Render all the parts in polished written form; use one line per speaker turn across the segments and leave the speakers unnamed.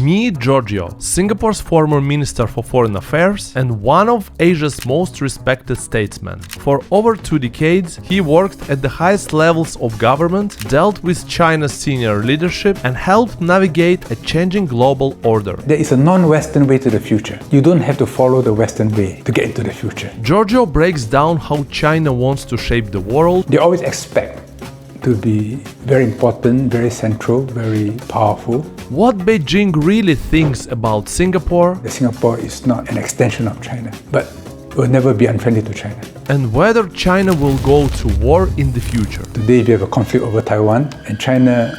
Meet Giorgio, Singapore's former Minister for Foreign Affairs and one of Asia's most respected statesmen. For over 2 decades, he worked at the highest levels of government, dealt with China's senior leadership, and helped navigate a changing global order.
There is a non-Western way to the future. You don't have to follow the Western way to get into the future.
Giorgio breaks down how China wants to shape the world.
They always expect to be very important, very central, very powerful.
What Beijing really thinks about Singapore.
Singapore is not an extension of China, but will never be unfriendly to China.
And whether China will go to war in the future.
Today we have a conflict over Taiwan, and China.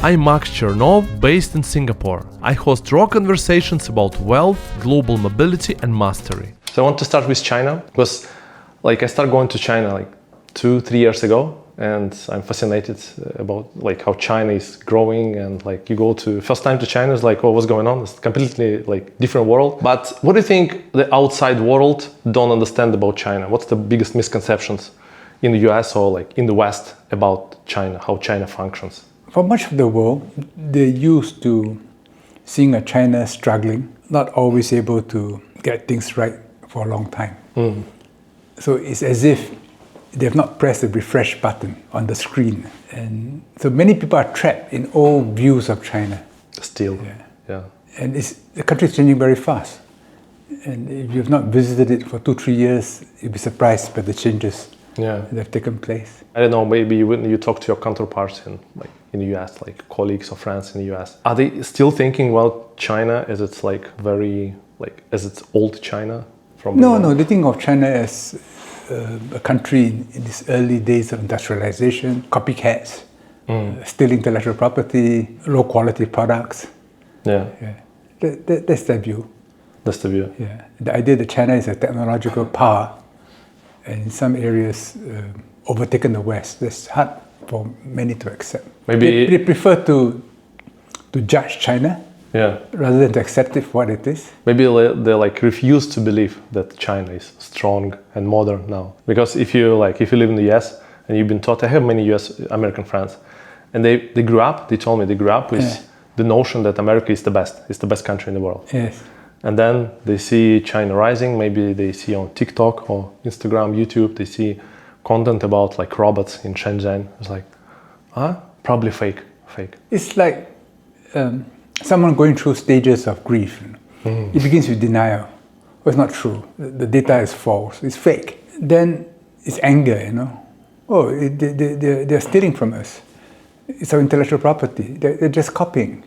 I'm Max Chernov, based in Singapore. I host raw conversations about wealth, global mobility and mastery.
So I want to start with China because I started going to China 2-3 years ago. And I'm fascinated about how China is growing, and you go to first time to China, it's oh, what's going on? It's completely different world. But what do you think the outside world don't understand about China? What's the biggest misconceptions in the US or in the West about China, how China functions?
For much of the world, they're used to seeing a China struggling, not always able to get things right for a long time. So it's as if they have not pressed the refresh button on the screen. And so many people are trapped in old views of China.
Still, yeah.
And the country is changing very fast. And if you have not visited it for 2-3 years, you'll be surprised by the changes that have taken place.
I don't know, maybe when you talk to your counterparts in the US, colleagues or friends in the US, are they still thinking, China as it's as it's old China?
No, they think of China as a country in these early days of industrialization, copycats, still intellectual property, low quality products. That's their view.
That's the view.
Yeah, the idea that China is a technological power, and in some areas overtaken the West. That's hard for many to accept.
Maybe
they prefer to judge China. Rather than to accept it for what it is.
Maybe they refuse to believe that China is strong and modern now. Because if you live in the US and you've been taught, I have many US American friends, and they grew up, they told me they grew up with the notion that America is the best country in the world.
Yes.
And then they see China rising, maybe they see on TikTok or Instagram, YouTube, they see content about robots in Shenzhen. It's probably fake.
It's like someone going through stages of grief. It begins with denial. Well, it's not true. The data is false. It's fake. Then it's anger, Oh, they're stealing from us. It's our intellectual property. They're just copying.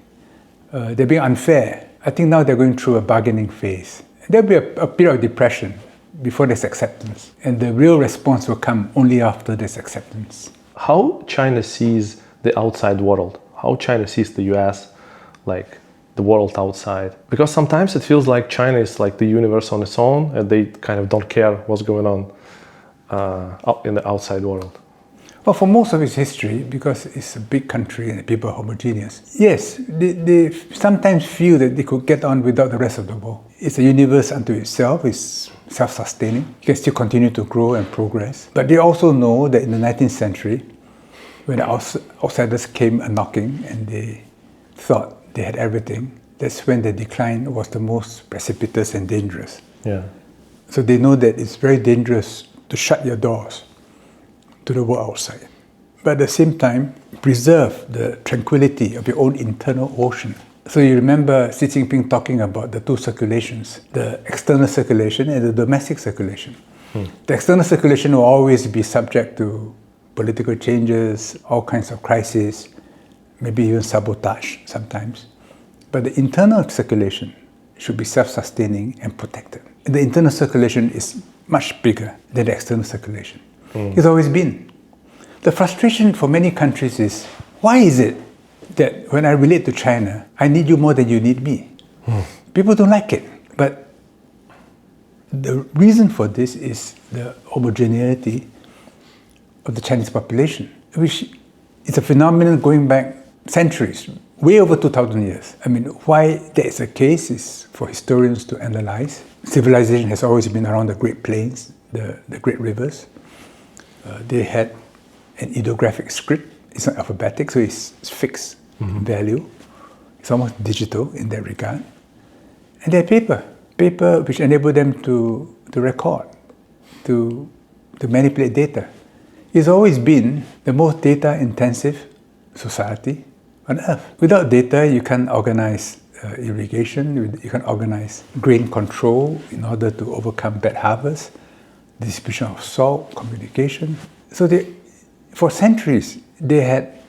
They're being unfair. I think now they're going through a bargaining phase. There'll be a period of depression before there's acceptance. And the real response will come only after there's acceptance.
How China sees the outside world, how China sees the US, the world outside, because sometimes it feels like China is the universe on its own, and they kind of don't care what's going on in the outside world.
Well, for most of its history, because it's a big country and the people are homogeneous, yes, they sometimes feel that they could get on without the rest of the world. It's a universe unto itself. It's self-sustaining. It can still continue to grow and progress. But they also know that in the 19th century, when outsiders came a-knocking and they thought they had everything, that's when the decline was the most precipitous and dangerous. So they know that it's very dangerous to shut your doors to the world outside. But at the same time, preserve the tranquility of your own internal ocean. So you remember Xi Jinping talking about the two circulations, the external circulation and the domestic circulation. The external circulation will always be subject to political changes, all kinds of crises, maybe even sabotage sometimes. But the internal circulation should be self-sustaining and protected. And the internal circulation is much bigger than the external circulation. It's always been. The frustration for many countries is, why is it that when I relate to China, I need you more than you need me? People don't like it. But the reason for this is the homogeneity of the Chinese population, which is a phenomenon going back centuries, way over 2,000 years. Why that is the case is for historians to analyze. Civilization has always been around the Great Plains, the great rivers. They had an ideographic script. It's not alphabetic, so it's fixed value. It's almost digital in that regard. And they're paper which enable them to record, to manipulate data. It's always been the most data-intensive society on earth. Without data, you can't organize irrigation, you can organize grain control in order to overcome bad harvest, distribution of salt, communication. So for centuries, they had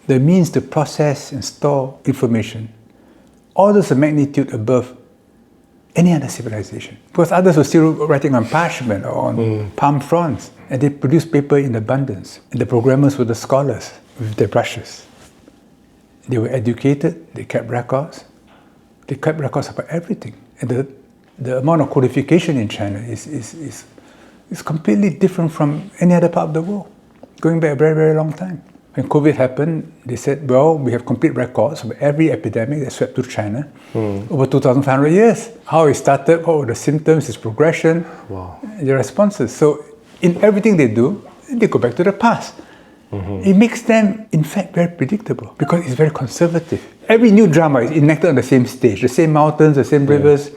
the means to process and store information, orders of magnitude above any other civilization. Because others were still writing on parchment or on palm fronds, and they produced paper in abundance. And the programmers were the scholars with their brushes. They were educated, they kept records. They kept records about everything. And the amount of codification in China is completely different from any other part of the world, going back a very, very long time. When COVID happened, they said, well, we have complete records of every epidemic that swept through China over 2,500 years. How it started, what were the symptoms, its progression, the responses. So in everything they do, they go back to the past. It makes them, in fact, very predictable because it's very conservative. Every new drama is enacted on the same stage, the same mountains, the same rivers.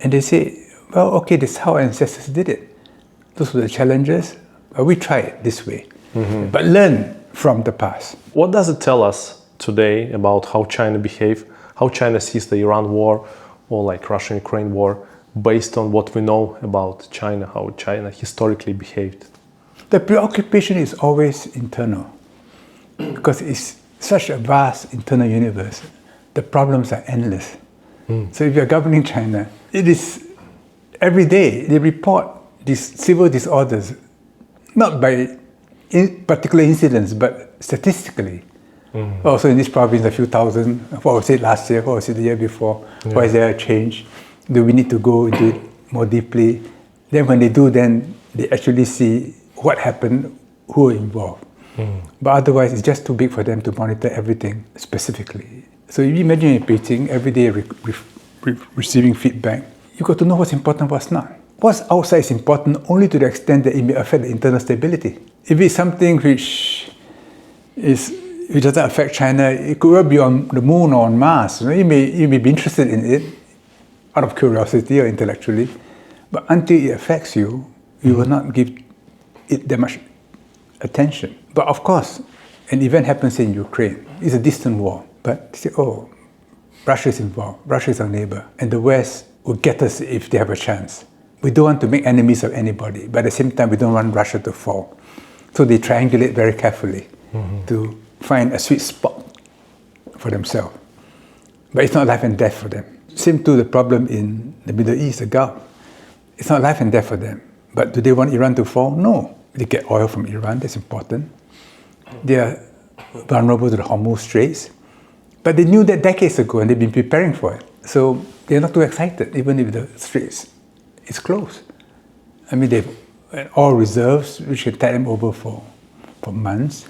And they say, well, okay, this is how our ancestors did it. Those were the challenges. We try it this way. But learn from the past.
What does it tell us today about how China behaves, how China sees the Iran war or like Russian-Ukraine war, based on what we know about China, how China historically behaved?
The preoccupation is always internal because it's such a vast internal universe. The problems are endless. So if you're governing China, it is every day they report these civil disorders, not by particular incidents, but statistically. Also in this province, a few thousand. What was it last year? What was it the year before? Why is there a change? Do we need to go into it more deeply? Then when they do, then they actually see what happened, who are involved. But otherwise, it's just too big for them to monitor everything specifically. So if you imagine in Beijing, every day receiving feedback, you've got to know what's important, what's not. What's outside is important only to the extent that it may affect the internal stability. If it's something which doesn't affect China, it could well be on the moon or on Mars. You may be interested in it out of curiosity or intellectually, but until it affects you, you will not give it that much attention. But of course, an event happens in Ukraine. It's a distant war, but they say, oh, Russia is involved. Russia is our neighbor, and the West will get us if they have a chance. We don't want to make enemies of anybody, but at the same time, we don't want Russia to fall. So they triangulate very carefully to find a sweet spot for themselves. But it's not life and death for them. Same to the problem in the Middle East, the Gulf. It's not life and death for them. But do they want Iran to fall? No. They get oil from Iran, that's important. They are vulnerable to the Hormuz Straits. But they knew that decades ago and they've been preparing for it. So they're not too excited, even if the Straits is closed. I mean, they've oil reserves which can tide them over for months.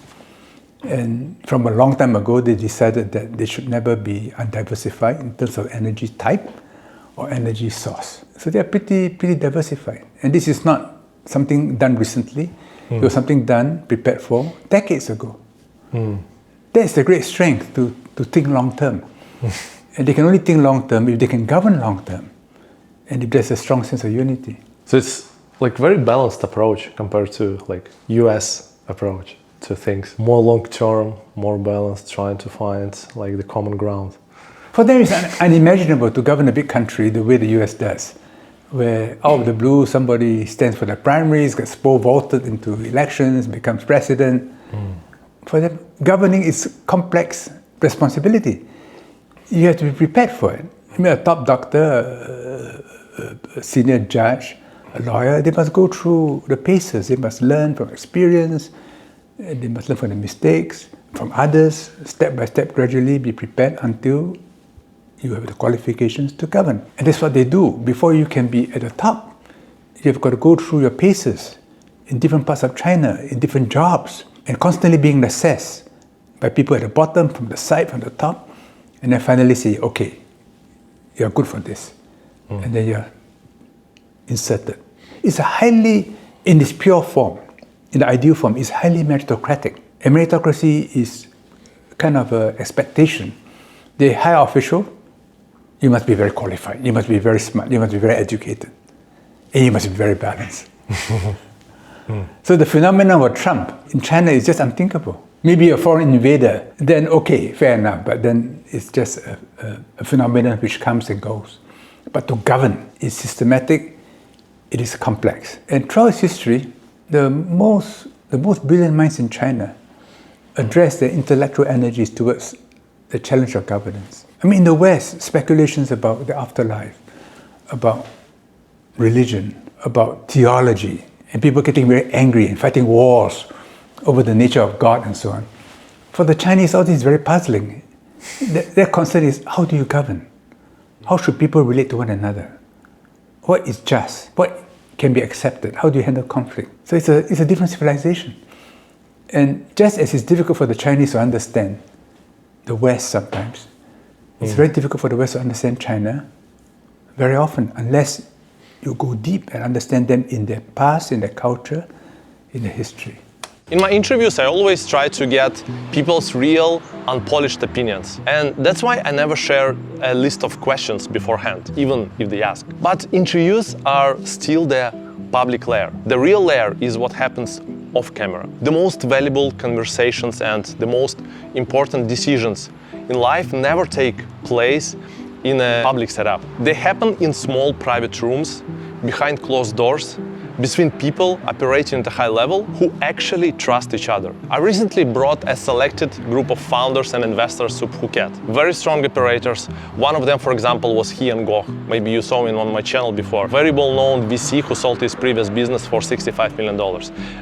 And from a long time ago, they decided that they should never be undiversified in terms of energy type or energy source. So they are pretty diversified. And this is not something done recently. It was something done, prepared for decades ago. That's the great strength to think long term. And they can only think long term if they can govern long term. And if there's a strong sense of unity.
So it's like very balanced approach compared to like US approach to things. More long term, more balanced, trying to find like the common ground.
For them, it's unimaginable to govern a big country the way the US does, where out of the blue, somebody stands for the primaries, gets pole vaulted into elections, becomes president. For them, governing is complex responsibility. You have to be prepared for it. I mean, a top doctor, a senior judge, a lawyer, they must go through the paces. They must learn from experience. They must learn from the mistakes, from others, step by step, gradually be prepared until you have the qualifications to govern. And that's what they do. Before you can be at the top, you've got to go through your paces in different parts of China, in different jobs, and constantly being assessed by people at the bottom, from the side, from the top, and then finally say, okay, you're good for this. And then you're inserted. It's highly, in its pure form, in the ideal form, it's highly meritocratic. And meritocracy is kind of an expectation The higher official, you must be very qualified, you must be very smart, you must be very educated, and you must be very balanced. So the phenomenon of Trump in China is just unthinkable. Maybe a foreign invader, then okay, fair enough, but then it's just a phenomenon which comes and goes. But to govern is systematic, it is complex. And throughout its history, the most brilliant minds in China address their intellectual energies towards the challenge of governance. I mean, in the West, speculations about the afterlife, about religion, about theology, and people getting very angry and fighting wars over the nature of God and so on. For the Chinese, all this is very puzzling. Their concern is, how do you govern? How should people relate to one another? What is just? What can be accepted? How do you handle conflict? So it's a different civilization. And just as it's difficult for the Chinese to understand the West sometimes, it's very difficult for the West to understand China very often, unless you go deep and understand them in their past, in their culture, in their history.
In my interviews, I always try to get people's real, unpolished opinions. And that's why I never share a list of questions beforehand, even if they ask. But interviews are still the public layer. The real layer is what happens off camera. The most valuable conversations and the most important decisions in life never take place in a public setup. They happen in small private rooms, behind closed doors, between people operating at a high level who actually trust each other. I recently brought a selected group of founders and investors to Phuket. Very strong operators. One of them, for example, was Ian Goh. Maybe you saw him on my channel before. Very well-known VC who sold his previous business for $65 million.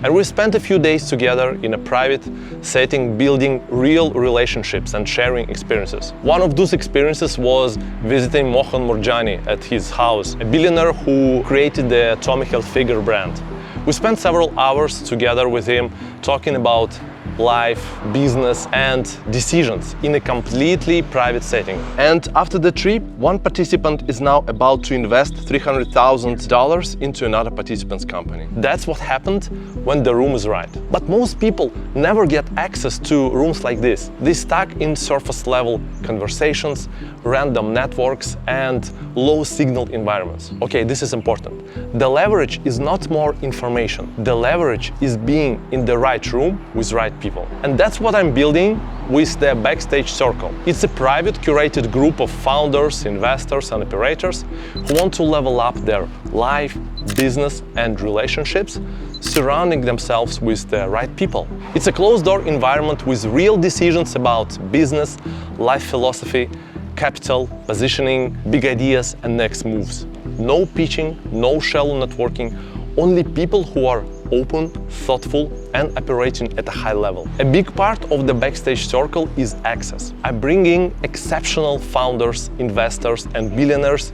And we spent a few days together in a private setting, building real relationships and sharing experiences. One of those experiences was visiting Mohan Murjani at his house, a billionaire who created the Tommy Hilfiger brand. We spent several hours together with him talking about life, business and decisions in a completely private setting. And after the trip, one participant is now about to invest $300,000 into another participant's company. That's what happened when the room is right. But most people never get access to rooms like this. They stuck in surface level conversations, random networks and low signal environments. Okay, this is important. The leverage is not more information. The leverage is being in the right room with right people. And that's what I'm building with the Backstage Circle. It's a private, curated group of founders, investors and operators who want to level up their life, business and relationships, surrounding themselves with the right people. It's a closed-door environment with real decisions about business, life philosophy, capital, positioning, big ideas and next moves. No pitching, no shallow networking, only people who are open, thoughtful and operating at a high level. A big part of the Backstage Circle is access. I'm bringing exceptional founders, investors and billionaires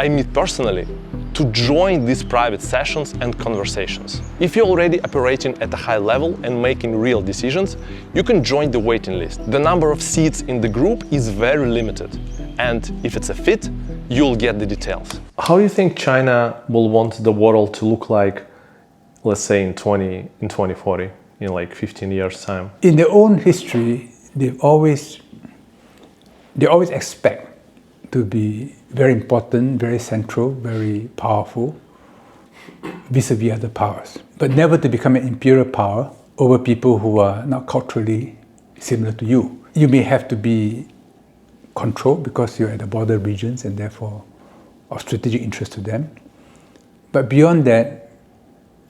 I meet personally to join these private sessions and conversations. If you're already operating at a high level and making real decisions, you can join the waiting list. The number of seats in the group is very limited. And if it's a fit, you'll get the details. How do you think China will want the world to look like, let's say in 2040, in like 15 years' time?
In their own history, they always expect to be very important, very central, very powerful vis-a-vis other powers, but never to become an imperial power over people who are not culturally similar to you. You may have to be controlled because you're at the border regions and therefore of strategic interest to them. But beyond that,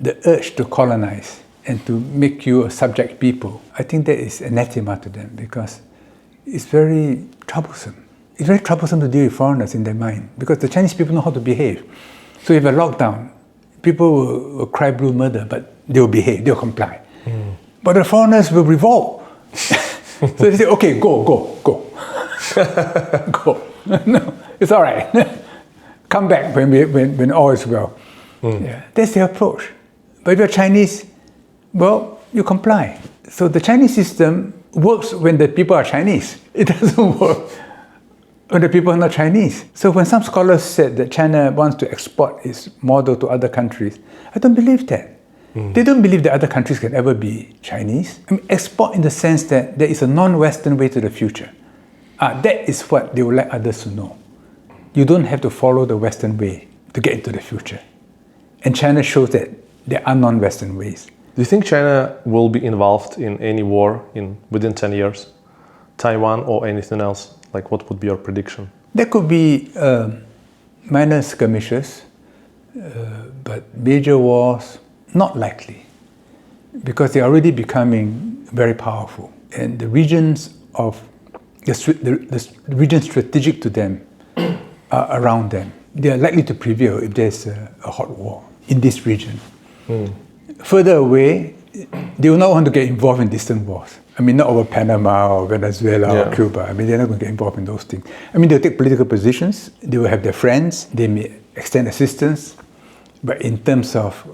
the urge to colonize and to make you a subject people, I think that is anathema to them because it's very troublesome. It's very troublesome to deal with foreigners in their mind because the Chinese people know how to behave. So if a lockdown, people will cry blue murder, but they'll behave, they'll comply. But the foreigners will revolt. So they say, okay, go. Go. No, it's all right. Come back when all is well. Yeah, that's their approach. But if you're Chinese, well, you comply. So the Chinese system works when the people are Chinese. It doesn't work when the people are not Chinese. So when some scholars said that China wants to export its model to other countries, I don't believe that. They don't believe that other countries can ever be Chinese. I mean, export in the sense that there is a non-Western way to the future. That is what they would like others to know. You don't have to follow the Western way to get into the future. And China shows that there are non-Western ways.
Do you think China will be involved in any war within 10 years? Taiwan or anything else? Like, what would be your prediction?
There could be minor skirmishes, but major wars, not likely, because they're already becoming very powerful. And the regions the regions strategic to them are around them. They are likely to prevail if there's a hot war in this region. Further away, they will not want to get involved in distant wars. I mean, not over Panama or Venezuela or Cuba. I mean, they're not going to get involved in those things. I mean, they'll take political positions. They will have their friends. They may extend assistance. But in terms of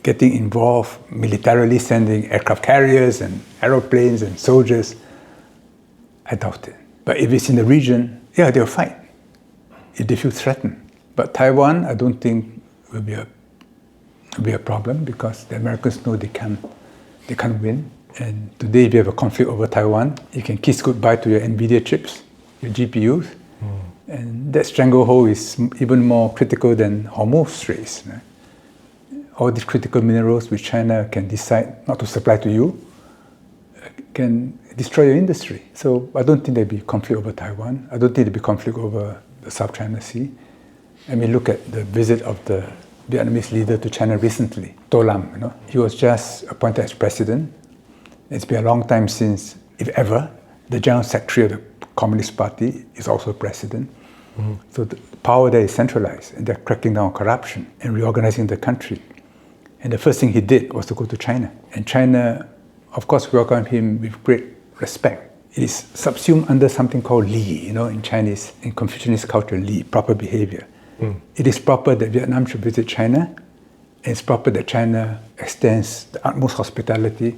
getting involved militarily, sending aircraft carriers and aeroplanes and soldiers, I doubt it. But if it's in the region, yeah, they'll fight if they feel threatened. But Taiwan, I don't think will be a problem, because the Americans know they can't win. And today, if you have a conflict over Taiwan, you can kiss goodbye to your NVIDIA chips, your GPUs. And that stranglehold is even more critical than Hormuz Straits. All these critical minerals which China can decide not to supply to you can destroy your industry. So I don't think there'll be conflict over Taiwan. I don't think there'll be conflict over the South China Sea. I mean, look at the visit of the Vietnamese leader to China recently, To Lam. He was just appointed as president. It's been a long time since, if ever, the General Secretary of the Communist Party is also president. So the power there is centralized, and they're cracking down on corruption and reorganizing the country. And the first thing he did was to go to China. And China, of course, welcomed him with great respect. It is subsumed under something called Li, in Chinese, in Confucianist culture, Li, proper behavior. It is proper that Vietnam should visit China, and it's proper that China extends the utmost hospitality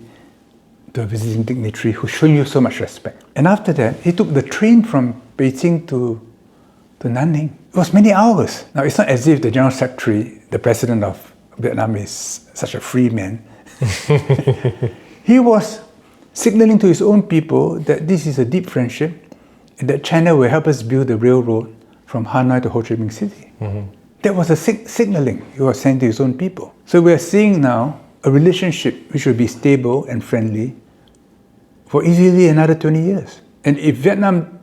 to a visiting dignitary who's showing you so much respect. And after that, he took the train from Beijing to Nanning. It was many hours. Now, it's not as if the General Secretary, the President of Vietnam, is such a free man. He was signaling to his own people that this is a deep friendship and that China will help us build the railroad from Hanoi to Ho Chi Minh City. That was a signaling he was saying to his own people. So we are seeing now a relationship which will be stable and friendly for easily another 20 years. And if Vietnam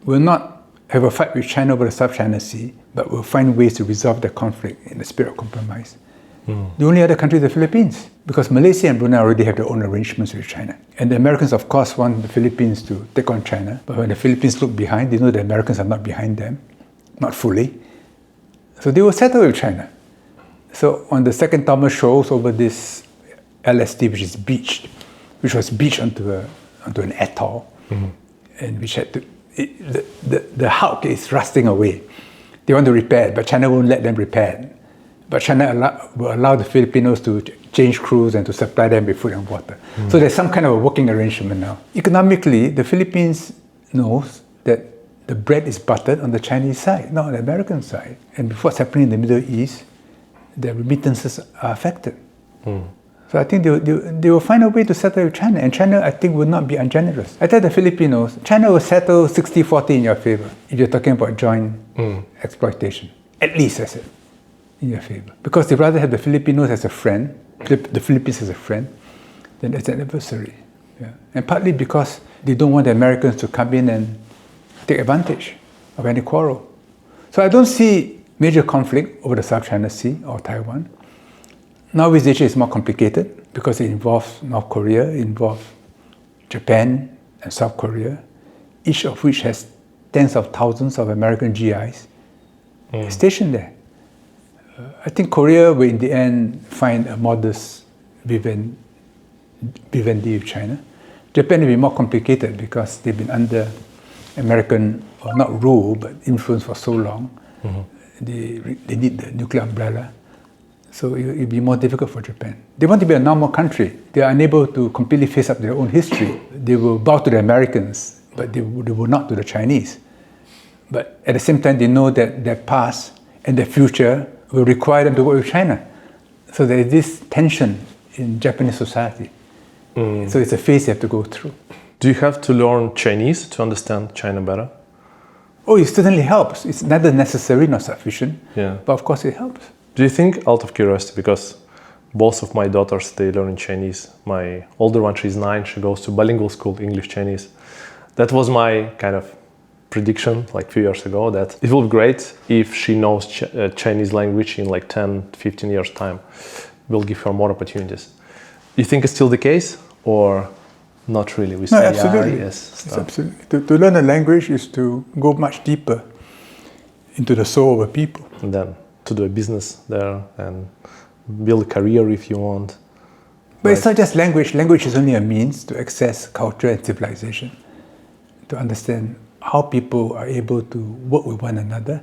will not have a fight with China over the South China Sea, but will find ways to resolve the conflict in the spirit of compromise, the only other country is the Philippines, because Malaysia and Brunei already have their own arrangements with China. And the Americans, of course, want the Philippines to take on China, but when the Philippines look behind, they know the Americans are not behind them, not fully. So they will settle with China. So on the second Thomas shows over this LSD, which was beached onto an atoll, and which had to, the hulk is rusting away. They want to repair it, but China won't let them repair it. But China will allow the Filipinos to change crews and to supply them with food and water. So there's some kind of a working arrangement now. Economically, the Philippines knows that the bread is buttered on the Chinese side, not on the American side. And with what's happening in the Middle East, their remittances are affected. So I think they will find a way to settle with China. And China, I think, will not be ungenerous. I tell the Filipinos, China will settle 60-40 in your favor if you're talking about joint exploitation. At least, I said, in your favor. Because they rather have the Filipinos as a friend, the Philippines as a friend, than as an adversary. And partly because they don't want the Americans to come in and take advantage of any quarrel. So I don't see major conflict over the South China Sea or Taiwan. Northeast Asia is more complicated because it involves North Korea, it involves Japan and South Korea, each of which has tens of thousands of American GIs stationed there. I think Korea will in the end find a modest Vivendi with China. Japan will be more complicated because they've been under American, or not rule, but influence for so long. They need the nuclear umbrella. So it'll be more difficult for Japan. They want to be a normal country. They are unable to completely face up their own history. They will bow to the Americans, but they will not to the Chinese. But at the same time, they know that their past and their future will require them to work with China. So there is this tension in Japanese society. So it's a phase they have to go through.
Do you have to learn Chinese to understand China better?
Oh, it certainly helps. It's neither necessary nor sufficient,
Yeah.
but of course it helps.
Do you think, out of curiosity, because both of my daughters, they learn Chinese. My older one, she's 9, she goes to bilingual school, English, Chinese. That was my kind of prediction like a few years ago, that it will be great if she knows Chinese language in like 10, 15 years time. We'll give her more opportunities. You think it's still the case or not really? We
No,
say,
absolutely.
yes,
It's
stuff.
absolutely. To learn a language is to go much deeper into the soul of a people.
And then to do a business there and build a career if you want.
But it's not just language. Language is only a means to access culture and civilization, to understand how people are able to work with one another.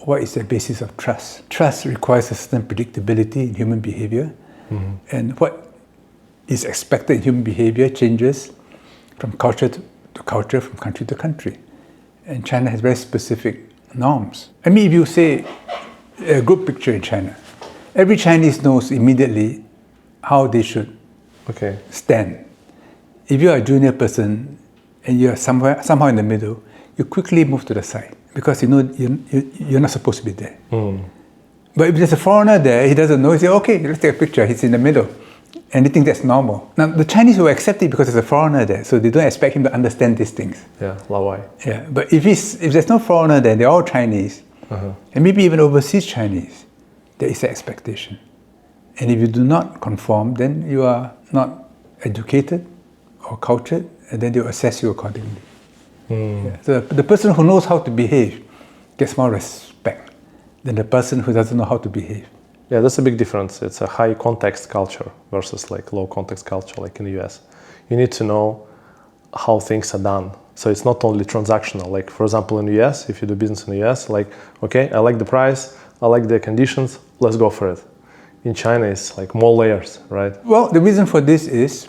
What is the basis of trust? Trust requires a certain predictability in human behavior. And what is expected in human behavior changes from culture to culture, from country to country. And China has very specific norms. I mean, if you say a group picture in China, every Chinese knows immediately how they should
Okay.
stand. If you are a junior person and you are somehow in the middle, you quickly move to the side because you know you're not supposed to be there. But if there's a foreigner there, he doesn't know, he says, okay, let's take a picture, he's in the middle. And they think that's normal. Now, the Chinese will accept it because there's a foreigner there, so they don't expect him to understand these things.
Yeah, Lawai.
Yeah, but if there's no foreigner there, they're all Chinese, and maybe even overseas Chinese, there is an expectation. And if you do not conform, then you are not educated or cultured, and then they'll assess you accordingly. Yeah. So the person who knows how to behave gets more respect than the person who doesn't know how to behave.
Yeah, that's a big difference. It's a high context culture versus like low context culture like in the US. You need to know how things are done. So it's not only transactional. Like for example in the US, if you do business in the US, like, okay, I like the price, I like the conditions, let's go for it. In China, it's like more layers, right?
Well, the reason for this is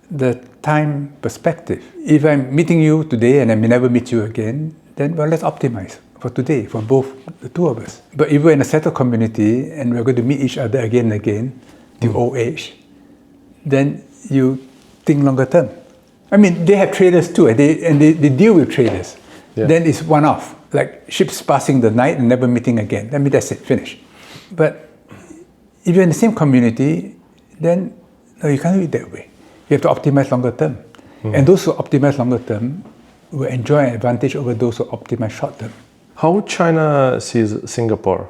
the time perspective. If I'm meeting you today and I may never meet you again, then well, let's optimize for today, for both the two of us. But if we're in a settled community and we're going to meet each other again and again till old age, then you think longer term. I mean, they have traders too, and they deal with traders.
Yeah.
Then it's one-off, like ships passing the night and never meeting again. I mean, that's it, finish. But if you're in the same community, then no, you can't do it that way. You have to optimize longer term. And those who optimize longer term will enjoy an advantage over those who optimize short term.
How China sees Singapore?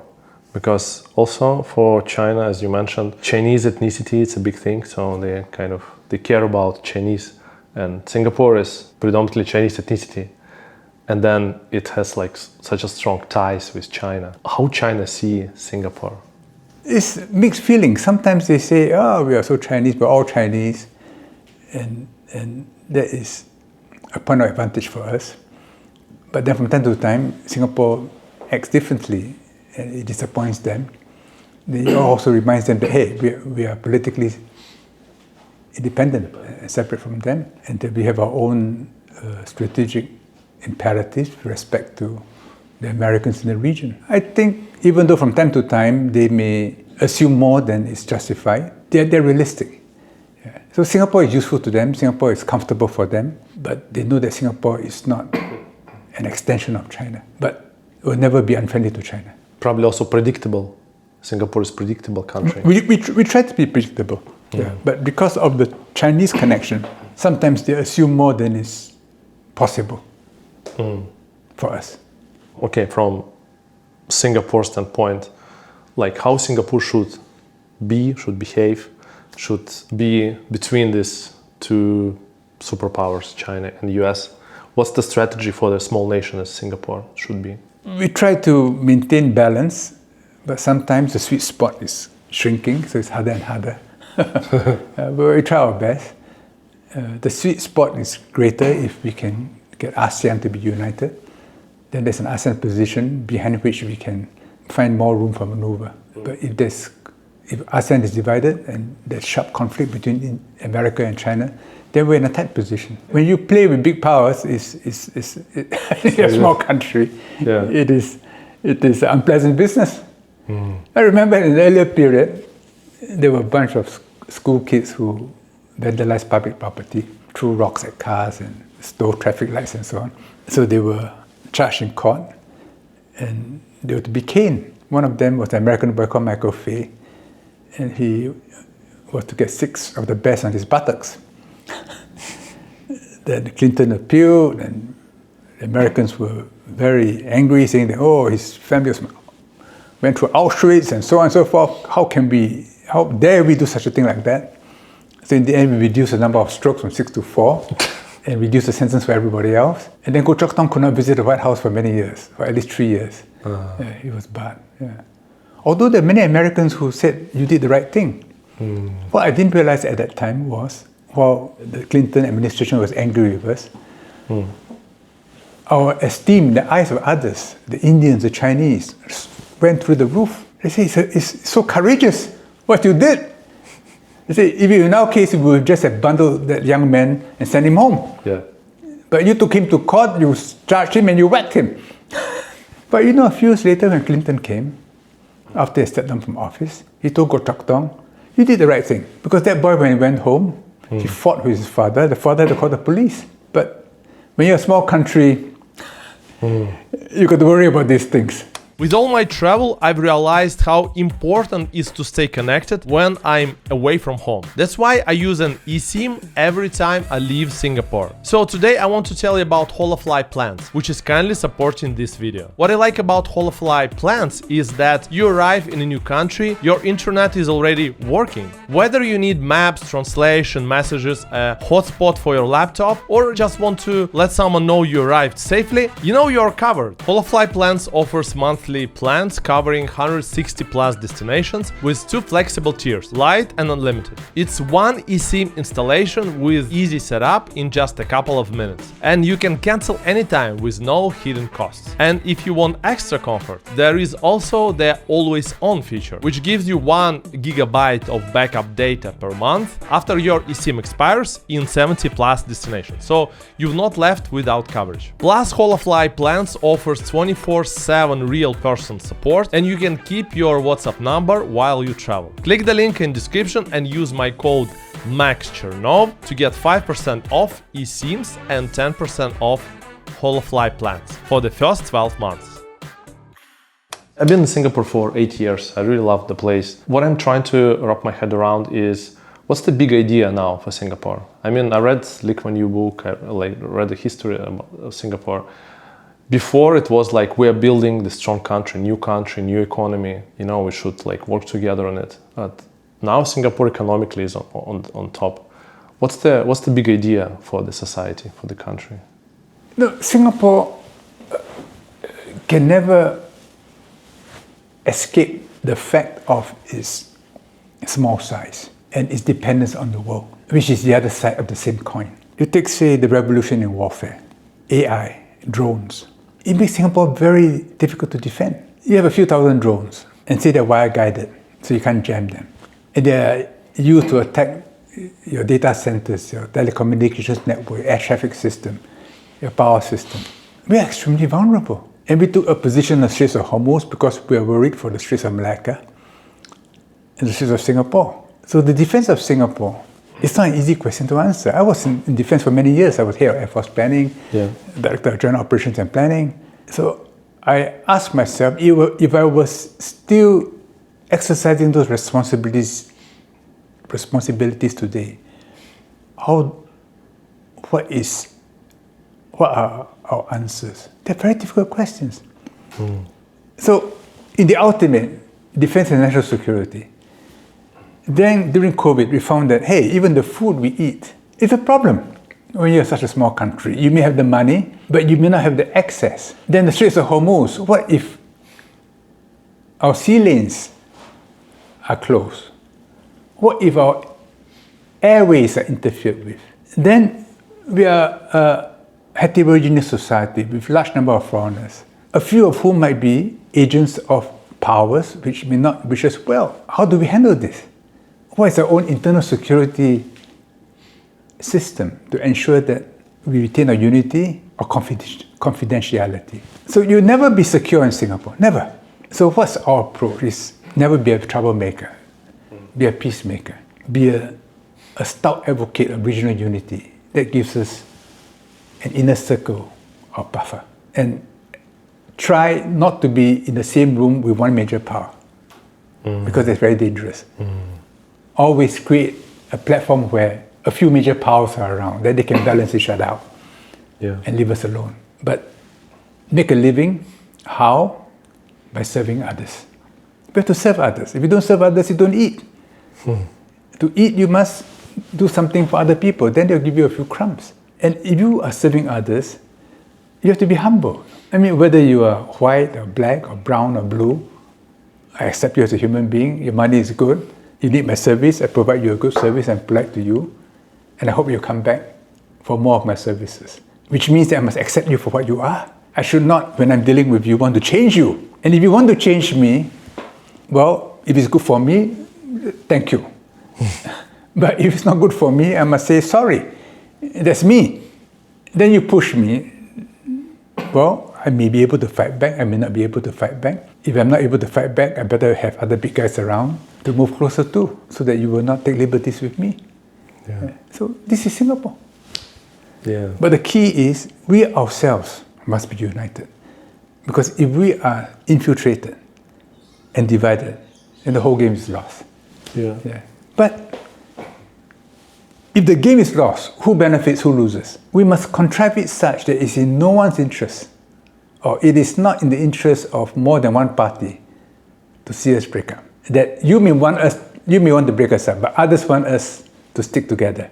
Because also for China, as you mentioned, Chinese ethnicity, it's a big thing. So they care about Chinese. And Singapore is predominantly Chinese ethnicity. And then it has like such a strong ties with China. How China see Singapore?
It's mixed feelings. Sometimes they say, oh, we are so Chinese, we're all Chinese. And that is a point of advantage for us. But then from time to time, Singapore acts differently and it disappoints them. It also reminds them that, hey, we are politically independent and separate from them, and that we have our own strategic imperatives with respect to the Americans in the region. I think even though from time to time they may assume more than is justified, they're realistic. Yeah. So Singapore is useful to them, Singapore is comfortable for them, but they know that Singapore is not an extension of China, but it will never be unfriendly to China.
Probably also predictable. Singapore is a predictable country.
We try to be predictable, yeah. But because of the Chinese connection, sometimes they assume more than is possible for us.
Okay, from Singapore's standpoint, like how Singapore should behave, should be between these two superpowers, China and the US. What's the strategy for the small nation as Singapore should be?
We try to maintain balance, but sometimes the sweet spot is shrinking, so it's harder and harder. But we try our best. The sweet spot is greater if we can get ASEAN to be united. Then there's an ASEAN position behind which we can find more room for maneuver. But if ASEAN is divided and there's sharp conflict between America and China, then we're in a tight position. When you play with big powers, it's a small country.
Yeah.
It is unpleasant business. I remember in the earlier period, there were a bunch of school kids who vandalized public property, threw rocks at cars and stole traffic lights and so on. So they were charged in court and they were to be caned. One of them was an American boy called Michael Fay, and he was to get 6 of the best on his buttocks. Then Clinton appealed, and the Americans were very angry, saying that, oh, his family went through Auschwitz and so on and so forth. How dare we do such a thing like that? So in the end, we reduced the number of strokes from 6 to 4 and reduced the sentence for everybody else. And then Goh Chok Tong could not visit the White House for many years, for at least 3 years. Yeah, he was barred. Yeah. Although there are many Americans who said you did the right thing. What I didn't realize at that time was, while the Clinton administration was angry with us, our esteem in the eyes of others, the Indians, the Chinese, went through the roof. They say, it's so courageous what you did. They say, if in our case, we would just have bundled that young man and sent him home.
Yeah.
But you took him to court, you charged him and you whacked him. But you know, a few years later when Clinton came, after he stepped down from office, he told Goh Chok Tong, you did the right thing. Because that boy, when he went home, he fought with his father. The father had to call the police. But when you're a small country, you got to worry about these things.
With all my travel, I've realized how important it is to stay connected when I'm away from home. That's why I use an eSIM every time I leave Singapore. So today I want to tell you about Holofly plans, which is kindly supporting this video. What I like about Holofly plans is that you arrive in a new country, your internet is already working. Whether you need maps, translation, messages, a hotspot for your laptop, or just want to let someone know you arrived safely, you know you're covered. Holofly plans offers monthly plans covering 160 plus destinations with 2 flexible tiers, light and unlimited. It's one eSIM installation with easy setup in just a couple of minutes, and you can cancel anytime with no hidden costs. And if you want extra comfort, there is also the always on feature, which gives you 1 GB of backup data per month after your eSIM expires in 70 plus destinations, so you're not left without coverage. Plus, Holofly plans offers 24/7 real-person support, and you can keep your WhatsApp number while you travel. Click the link in description and use my code MAXCHERNOV to get 5% off eSIMs and 10% off Holofly plans for the first 12 months.
I've been in Singapore for 8 years. I really love the place. What I'm trying to wrap my head around is, what's the big idea now for Singapore? I mean, I read Lee Kuan Yew book, I read the history of Singapore. Before it was like, we are building the strong country, new economy, you know, we should like work together on it. But now Singapore economically is on top. What's the big idea for the society, for the country?
No, Singapore can never escape the fact of its small size and its dependence on the world, which is the other side of the same coin. You take, say, the revolution in warfare, AI, drones. It makes Singapore very difficult to defend. You have a few thousand drones, and say they're wire-guided, so you can't jam them. And they're used to attack your data centers, your telecommunications network, air traffic system, your power system. We are extremely vulnerable. And we took a position in the Straits of Hormuz because we are worried for the Straits of Malacca and the Straits of Singapore. So the defense of Singapore, it's not an easy question to answer. I was in defense for many years. I was head of Air Force Planning, Director of Joint Operations and Planning. So I asked myself, if I was still exercising those responsibilities today, what are our answers? They're very difficult questions. So in the ultimate, defense and national security, then during COVID, we found that, hey, even the food we eat is a problem. When you're such a small country, you may have the money, but you may not have the access. Then the Straits of Hormuz, what if our sea lanes are closed? What if our airways are interfered with? Then we are a heterogeneous society with a large number of foreigners, a few of whom might be agents of powers which may not wish us well. How do we handle this? What is our own internal security system to ensure that we retain our unity or confidentiality? So you'll never be secure in Singapore, never. So what's our approach? Is never be a troublemaker, be a peacemaker, be a stout advocate of regional unity. that gives us an inner circle of buffer. And try not to be in the same room with one major power, because it's very dangerous. Always create a platform where a few major powers are around, that they can balance each other out and leave us alone. But make a living, how? By serving others. We have to serve others. If you don't serve others, you don't eat. To eat, you must do something for other people, then they'll give you a few crumbs. And if you are serving others, you have to be humble. I mean, whether you are white or black or brown or blue, I accept you as a human being, your money is good, you need my service, I provide you a good service, I'm polite to you, and I hope you'll come back for more of my services. Which means that I must accept you for what you are. I should not, when I'm dealing with you, want to change you. And if you want to change me, well, if it's good for me, thank you. But if it's not good for me, I must say, sorry, that's me. Then you push me. Well, I may be able to fight back, I may not be able to fight back. If I'm not able to fight back, I better have other big guys around to move closer to, so that you will not take liberties with me. So this is Singapore. But the key is, we ourselves must be united. Because if we are infiltrated and divided, then the whole game is lost. But if the game is lost, who benefits, who loses? We must contrive it such that it's in no one's interest, or it is not in the interest of more than one party to see us break up. That you may want to break us up, but others want us to stick together.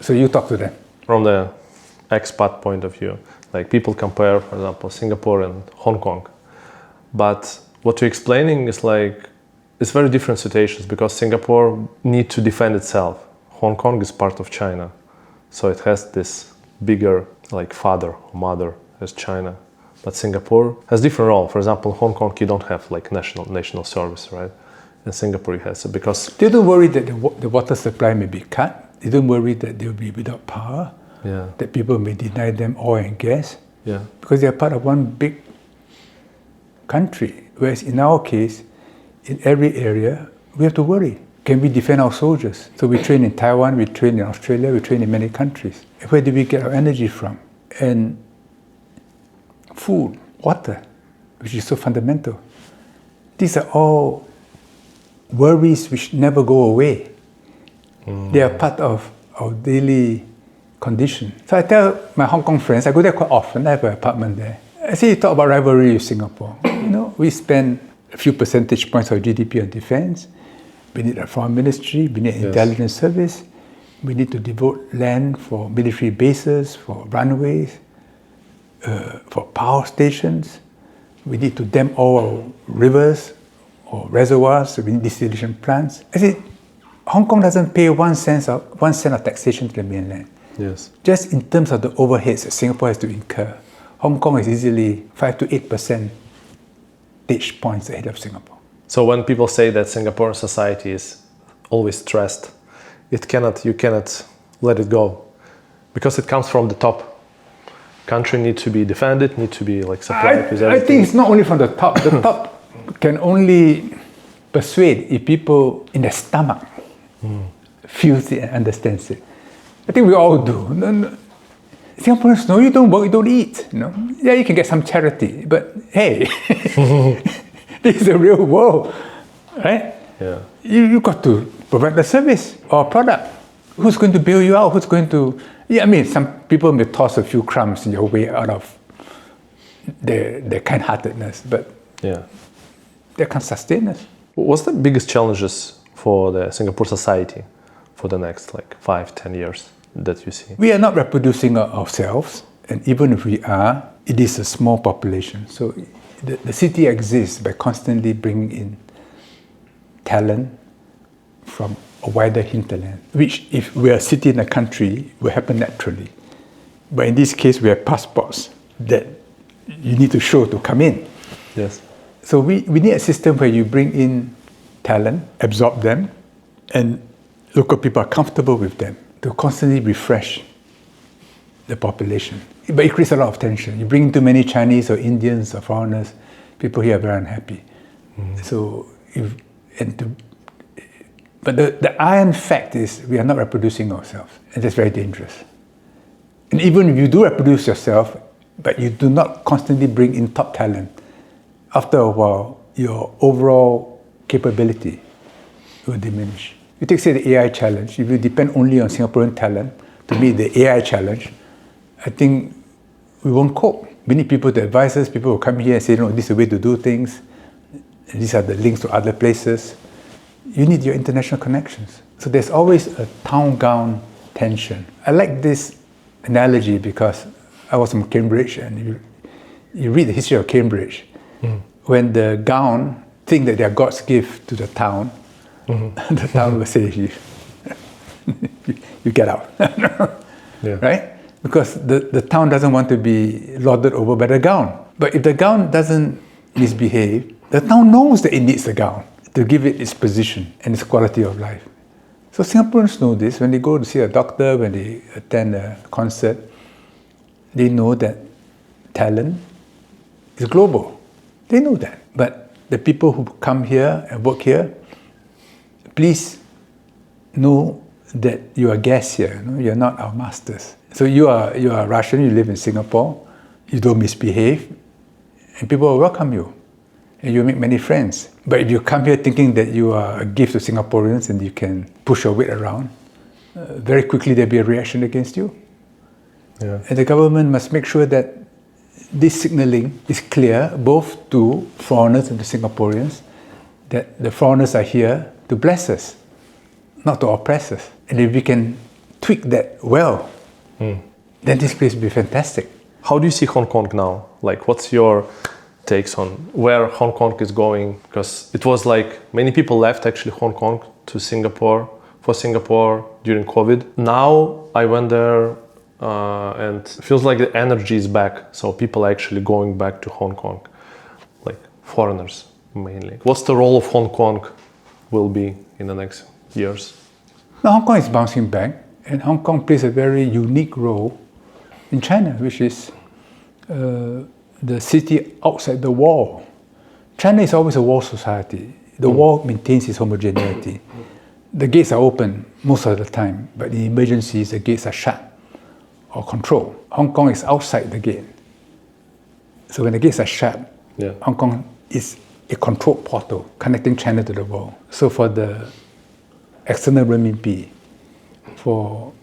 So you talk to them.
From the expat point of view, like people compare, for example, Singapore and Hong Kong. But what you're explaining is like, it's very different situations, because Singapore needs to defend itself. Hong Kong is part of China. So it has this bigger like father or mother as China. But Singapore has different role. For example, Hong Kong, you don't have like national service, right? And Singapore has it, because
they don't worry that the water supply may be cut. They don't worry that they'll be without power. That people may deny them oil and gas. Because they are part of one big country. Whereas in our case, in every area, we have to worry. Can we defend our soldiers? So we train in Taiwan, we train in Australia, we train in many countries. Where do we get our energy from? And food, water, which is so fundamental. These are all worries which never go away. They are part of our daily condition. So I tell my Hong Kong friends, I go there quite often, I have an apartment there. I say, you talk about rivalry with Singapore. We spend a few percentage points of GDP on defense. We need a foreign ministry, we need intelligence service. We need to devote land for military bases, for runways, for power stations. We need to dam all our rivers or reservoirs, so we need distillation plants. I said, Hong Kong doesn't pay 1 cent of taxation to the mainland. Just in terms of the overheads that Singapore has to incur, Hong Kong is easily 5 to 8% percentage points ahead of Singapore.
So when people say that Singaporean society is always stressed, you cannot let it go, because it comes from the top. Country needs to be defended, need to be like supplied with everything.
I think it's not only from the top. The top can only persuade if people in their stomach feels it and understands it. I think we all do. Singaporeans, no, you don't work, you don't eat. Yeah, you can get some charity, but hey, this is the real world, right? You got to provide the service or product. Who's going to bail you out? Who's going to... some people may toss a few crumbs in your way out of their kind-heartedness, but they can't sustain us.
What's the biggest challenges for the Singapore society for the next 5-10 years that you see?
We are not reproducing ourselves, and even if we are, it is a small population. So the city exists by constantly bringing in talent from a wider hinterland, which if we are a city in a country, will happen naturally. But in this case, we have passports that you need to show to come in. So we need a system where you bring in talent, absorb them, and local people are comfortable with them, to constantly refresh the population. But it creates a lot of tension. You bring in too many Chinese or Indians or foreigners, people here are very unhappy. But the iron fact is we are not reproducing ourselves, and that's very dangerous. And even if you do reproduce yourself, but you do not constantly bring in top talent, after a while, your overall capability will diminish. You take, say, the AI challenge. If you depend only on Singaporean talent to meet the AI challenge, I think we won't cope. We need people to advise us, people who come here and say, no, this is the way to do things. These are the links to other places. You need your international connections. So there's always a town-gown tension. I like this analogy because I was from Cambridge, and you read the history of Cambridge. When the gown think that they're God's gift to the town, the town will say, you get out. Right? Because the town doesn't want to be lorded over by the gown. But if the gown doesn't misbehave, the town knows that it needs the gown to give it its position and its quality of life. So Singaporeans know this. When they go to see a doctor, when they attend a concert, they know that talent is global. They know that. But the people who come here and work here, please know that you are guests here. You're not our masters. So you are Russian, you live in Singapore, you don't misbehave, and people will welcome you. And you make many friends. But if you come here thinking that you are a gift to Singaporeans and you can push your weight around, very quickly there'll be a reaction against you. And the government must make sure that this signaling is clear both to foreigners and to Singaporeans, that the foreigners are here to bless us, not to oppress us. And if we can tweak that well, then this place will be fantastic.
How do you see Hong Kong now? Like, what's your takes on where Hong Kong is going? Because it was like many people left actually Hong Kong to Singapore, for Singapore during COVID. Now I went there and it feels like the energy is back. So people are actually going back to Hong Kong, like foreigners mainly. What's the role of Hong Kong will be in the next years?
Now, Hong Kong is bouncing back, and Hong Kong plays a very unique role in China, which is the city outside the wall. China is always a wall society. The wall maintains its homogeneity. The gates are open most of the time, but in emergencies, the gates are shut or controlled. Hong Kong is outside the gate. So when the gates are shut, Hong Kong is a controlled portal connecting China to the world. So for the external renminbi, for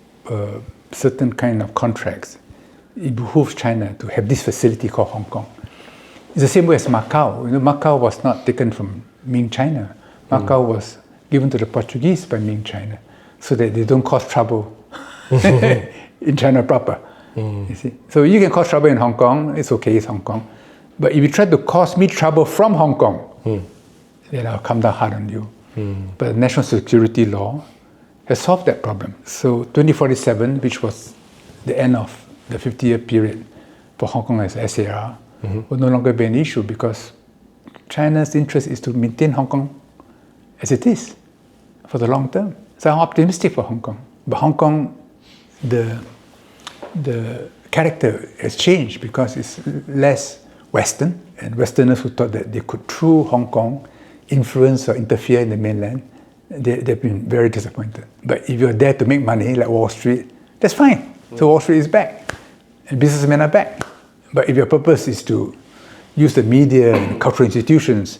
certain kind of contracts, it behooves China to have this facility called Hong Kong. It's the same way as Macau. Macau was not taken from Ming China. Macau was given to the Portuguese by Ming China, so that they don't cause trouble in China proper. You see? So you can cause trouble in Hong Kong, it's okay, it's Hong Kong. But if you try to cause me trouble from Hong Kong, then I'll come down hard on you. But the national security law has solved that problem. So 2047, which was the end of the 50-year period for Hong Kong as SAR, will no longer be an issue because China's interest is to maintain Hong Kong as it is for the long term. So I'm optimistic for Hong Kong. But Hong Kong, the character has changed because it's less Western, and Westerners who thought that they could, through Hong Kong, influence or interfere in the mainland, they've been very disappointed. But if you're there to make money, like Wall Street, that's fine. So Wall Street is back, and businessmen are back. But if your purpose is to use the media and cultural institutions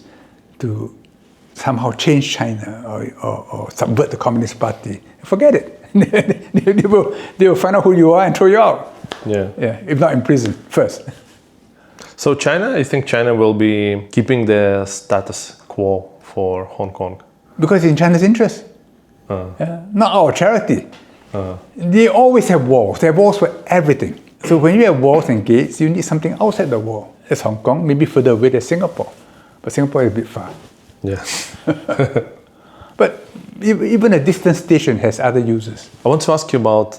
to somehow change China or subvert the Communist Party, forget it. they will find out who you are and throw you out. If not in prison first.
So China, I think China will be keeping the status quo for Hong Kong.
Because it's in China's interest. Not our charity. They always have walls. They have walls for everything. So when you have walls and gates, you need something outside the wall. That's Hong Kong, maybe further away than Singapore. But Singapore is a bit far. But even a distant station has other uses.
I want to ask you about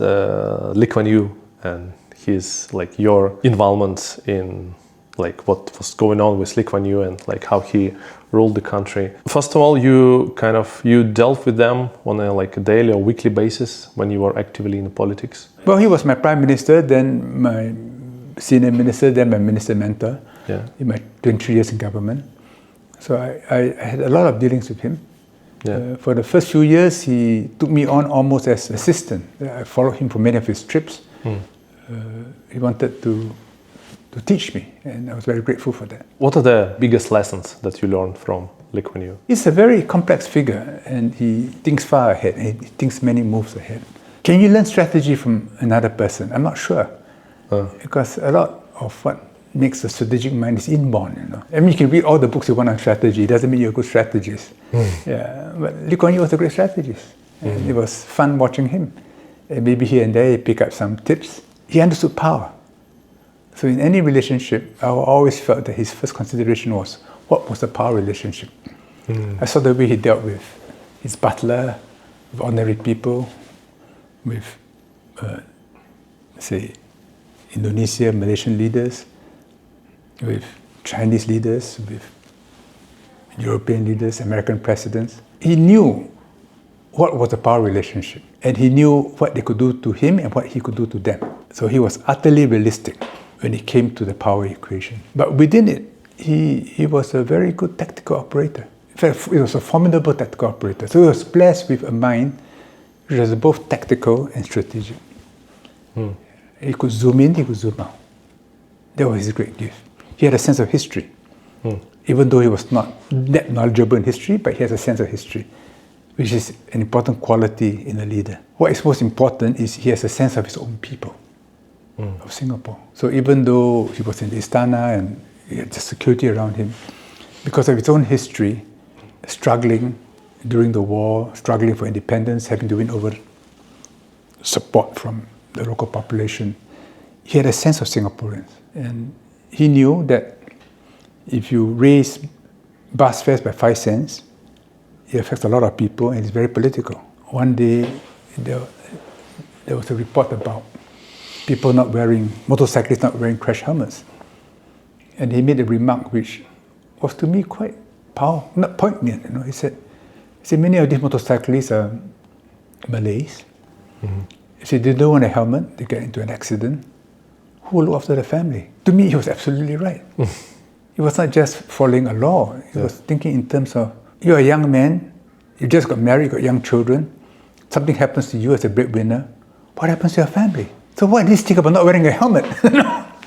Lee Kuan Yew and his, like, your involvement in, like, what was going on with Lee Kuan Yew and like how he ruled the country. First of all, you dealt with them on a daily or weekly basis when you were actively in politics.
Well, he was my prime minister, then my senior minister, then my minister mentor in my 23 years in government. So I had a lot of dealings with him. For the first few years, he took me on almost as assistant. I followed him for many of his trips. he wanted to teach me, and I was very grateful for that.
What are the biggest lessons that you learned from Lee Kuan Yew?
He's a very complex figure, and he thinks far ahead, and he thinks many moves ahead. Can you learn strategy from another person? I'm not sure, because a lot of what makes a strategic mind is inborn. I mean, you can read all the books you want on strategy. It doesn't mean you're a good strategist. Yeah, but Lee Kuan Yew was a great strategist, and it was fun watching him. And maybe here and there he picked up some tips. He understood power. So in any relationship, I always felt that his first consideration was, what was the power relationship? I saw the way he dealt with his butler, with ordinary people, with, say, Indonesia, Malaysian leaders, with Chinese leaders, with European leaders, American presidents. He knew what was the power relationship, and he knew what they could do to him and what he could do to them. So he was utterly realistic when it came to the power equation. But within it, he was a very good tactical operator. In fact, he was a formidable tactical operator. So he was blessed with a mind which was both tactical and strategic. He could zoom in, he could zoom out. That was his great gift. He had a sense of history. Even though he was not that knowledgeable in history, but he has a sense of history, which is an important quality in a leader. What is most important is he has a sense of his own people, of Singapore. So even though he was in the Istana and he had the security around him, because of his own history, struggling during the war, struggling for independence, having to win over support from the local population, he had a sense of Singaporeans. And he knew that if you raise bus fares by 5 cents, it affects a lot of people and it's very political. One day, there was a report about motorcyclists not wearing crash helmets. And he made a remark which was to me quite not poignant. He said, many of these motorcyclists are Malays. He said, they don't want a helmet, they get into an accident. Who will look after the family? To me, he was absolutely right. He was not just following a law. He was thinking in terms of, you're a young man, you just got married, got young children, something happens to you as a breadwinner, what happens to your family? So what did he think about not wearing a helmet?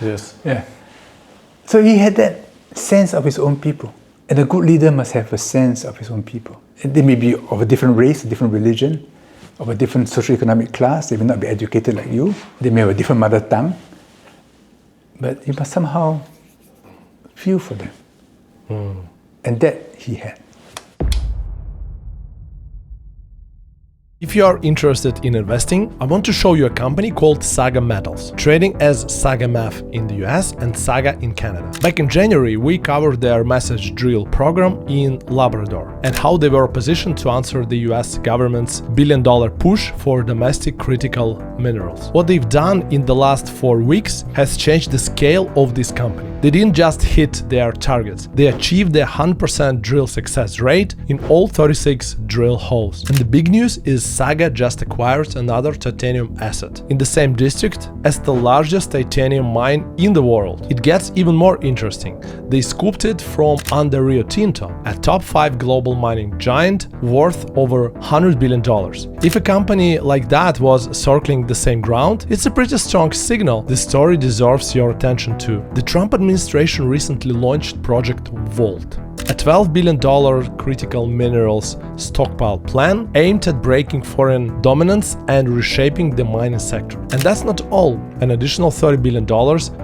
Yes.
Yeah. So he had that sense of his own people. And a good leader must have a sense of his own people. And they may be of a different race, a different religion, of a different socioeconomic class. They may not be educated like you. They may have a different mother tongue. But you must somehow feel for them. And that he had.
If you are interested in investing, I want to show you a company called Saga Metals, trading as SAGMF in the US and Saga in Canada. Back in January, we covered their message drill program in Labrador and how they were positioned to answer the US government's billion-dollar push for domestic critical minerals. What they've done in the last 4 weeks has changed the scale of this company. They didn't just hit their targets, they achieved their 100% drill success rate in all 36 drill holes. And the big news is Saga just acquired another titanium asset in the same district as the largest titanium mine in the world. It gets even more interesting. They scooped it from under Rio Tinto, a top 5 global mining giant worth over $100 billion. If a company like that was circling the same ground, it's a pretty strong signal the story deserves your attention too. The Trump administration recently launched Project Vault, a $12 billion critical minerals stockpile plan aimed at breaking foreign dominance and reshaping the mining sector. And that's not all. An additional $30 billion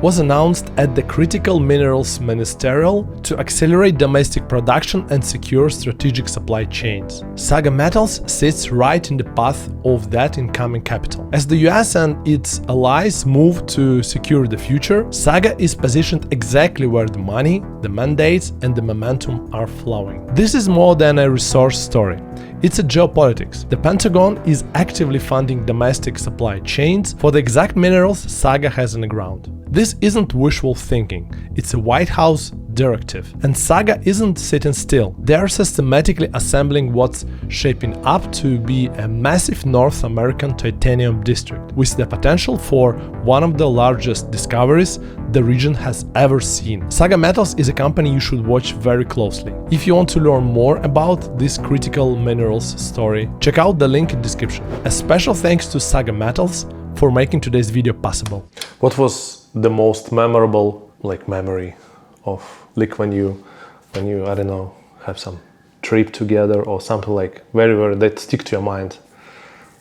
was announced at the Critical Minerals Ministerial to accelerate domestic production and secure strategic supply chains. Saga Metals sits right in the path of that incoming capital. As the US and its allies move to secure the future, Saga is positioned exactly where the money, the mandates, and the momentum are flowing. This is more than a resource story. It's a geopolitics. The Pentagon is actively funding domestic supply chains for the exact minerals Saga has on the ground. This isn't wishful thinking, it's a White House directive. And Saga isn't sitting still. They are systematically assembling what's shaping up to be a massive North American titanium district, with the potential for one of the largest discoveries the region has ever seen. Saga Metals is a company you should watch very closely. If you want to learn more about this critical minerals story, check out the link in the description. A special thanks to Saga Metals for making today's video possible.
What was the most memorable memory of Lee Kuan Yew when you, I don't know, have some trip together or something very that stick to your mind?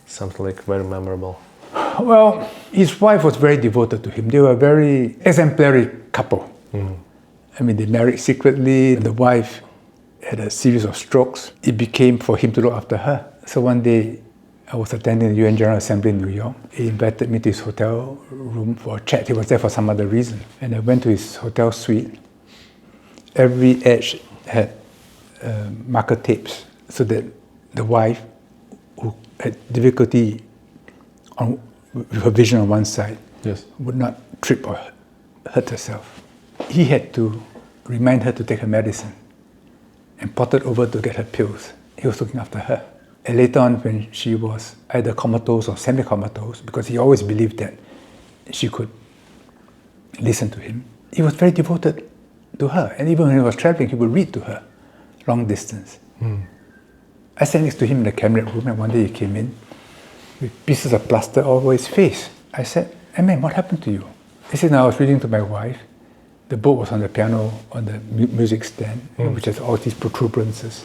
Something very memorable.
Well, his wife was very devoted to him. They were a very exemplary couple. I mean, they married secretly. The wife had a series of strokes. It became for him to look after her. So one day, I was attending the UN General Assembly in New York. He invited me to his hotel room for a chat. He was there for some other reason. And I went to his hotel suite. Every edge had marker tapes so that the wife, who had difficulty with her vision on one side, would not trip or hurt herself. He had to remind her to take her medicine and potted over to get her pills. He was looking after her. And later on, when she was either comatose or semi-comatose, because he always believed that she could listen to him, he was very devoted to her. And even when he was traveling, he would read to her long distance. I sat next to him in the cabinet room, and one day he came in with pieces of plaster all over his face. I said, "Hey man, what happened to you?" He said, "No, I was reading to my wife. The book was on the piano, on the music stand, which has all these protuberances.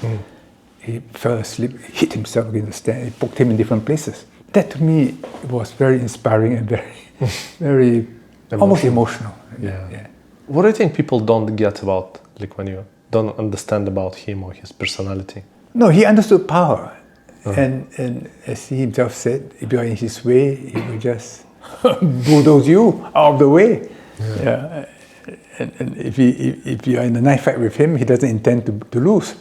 He fell asleep, hit himself against the stand, it poked him in different places." That to me was very inspiring and very almost emotional.
Yeah. What do you think people don't get about Lee Kuan Yew? Don't understand about him or his personality?
No, he understood power. And as he himself said, if you're in his way, he will just bulldoze you out of the way. And if you are in a knife fight with him, he doesn't intend to lose.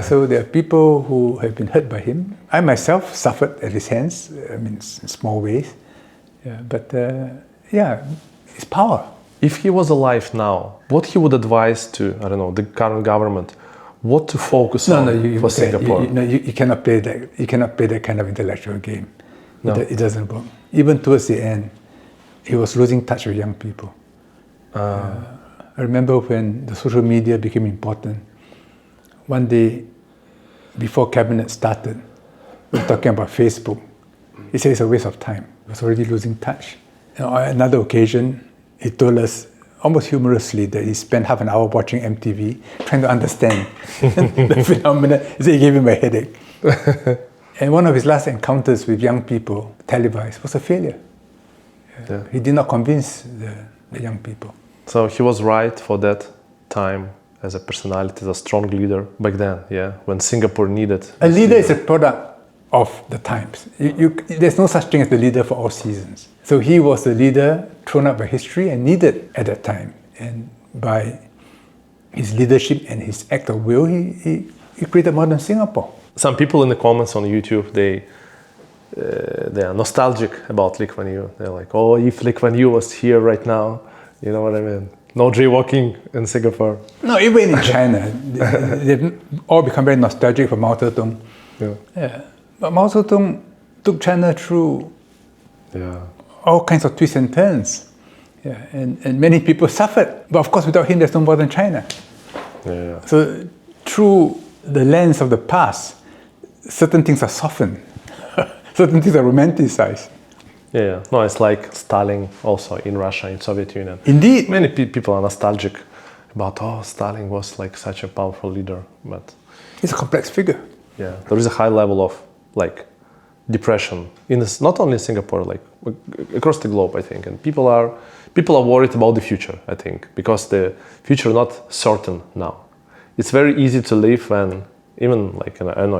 So there are people who have been hurt by him. I myself suffered at his hands, I mean, in small ways. It's power.
If he was alive now, what he would advise to, I don't know, the current government, what to focus on for Singapore?
You cannot play that. You cannot play that kind of intellectual game. No. It doesn't work. Even towards the end, he was losing touch with young people. I remember when the social media became important. One day, before cabinet started, we were talking about Facebook. He said it's a waste of time. He was already losing touch. And on another occasion, he told us, almost humorously, that he spent half an hour watching MTV, trying to understand the phenomena. He said it gave him a headache. And one of his last encounters with young people, televised, was a failure. He did not convince the young people.
So he was right for that time as a personality, as a strong leader back then, when Singapore needed.
A leader is a product of the times. There's no such thing as the leader for all seasons. So he was the leader thrown up by history and needed at that time. And by his leadership and his act of will, he created modern Singapore.
Some people in the comments on YouTube, they are nostalgic about Lee Kuan Yew. They're like, "Oh, if Lee Kuan Yew was here right now," you know what I mean? No jaywalking in Singapore.
No, even in China, they've all become very nostalgic for Mao Zedong. But Mao Zedong took China through all kinds of twists and turns. And many people suffered. But of course, without him, there's no modern China. So through the lens of the past, certain things are softened. Certain things are romanticized.
No, it's like Stalin also in Russia, in Soviet Union.
Indeed.
Many people are nostalgic about, Stalin was like such a powerful leader, but...
He's a complex figure.
There is a high level of depression not only in Singapore, across the globe, I think. And people are worried about the future, I think, because the future is not certain now. It's very easy to live when, even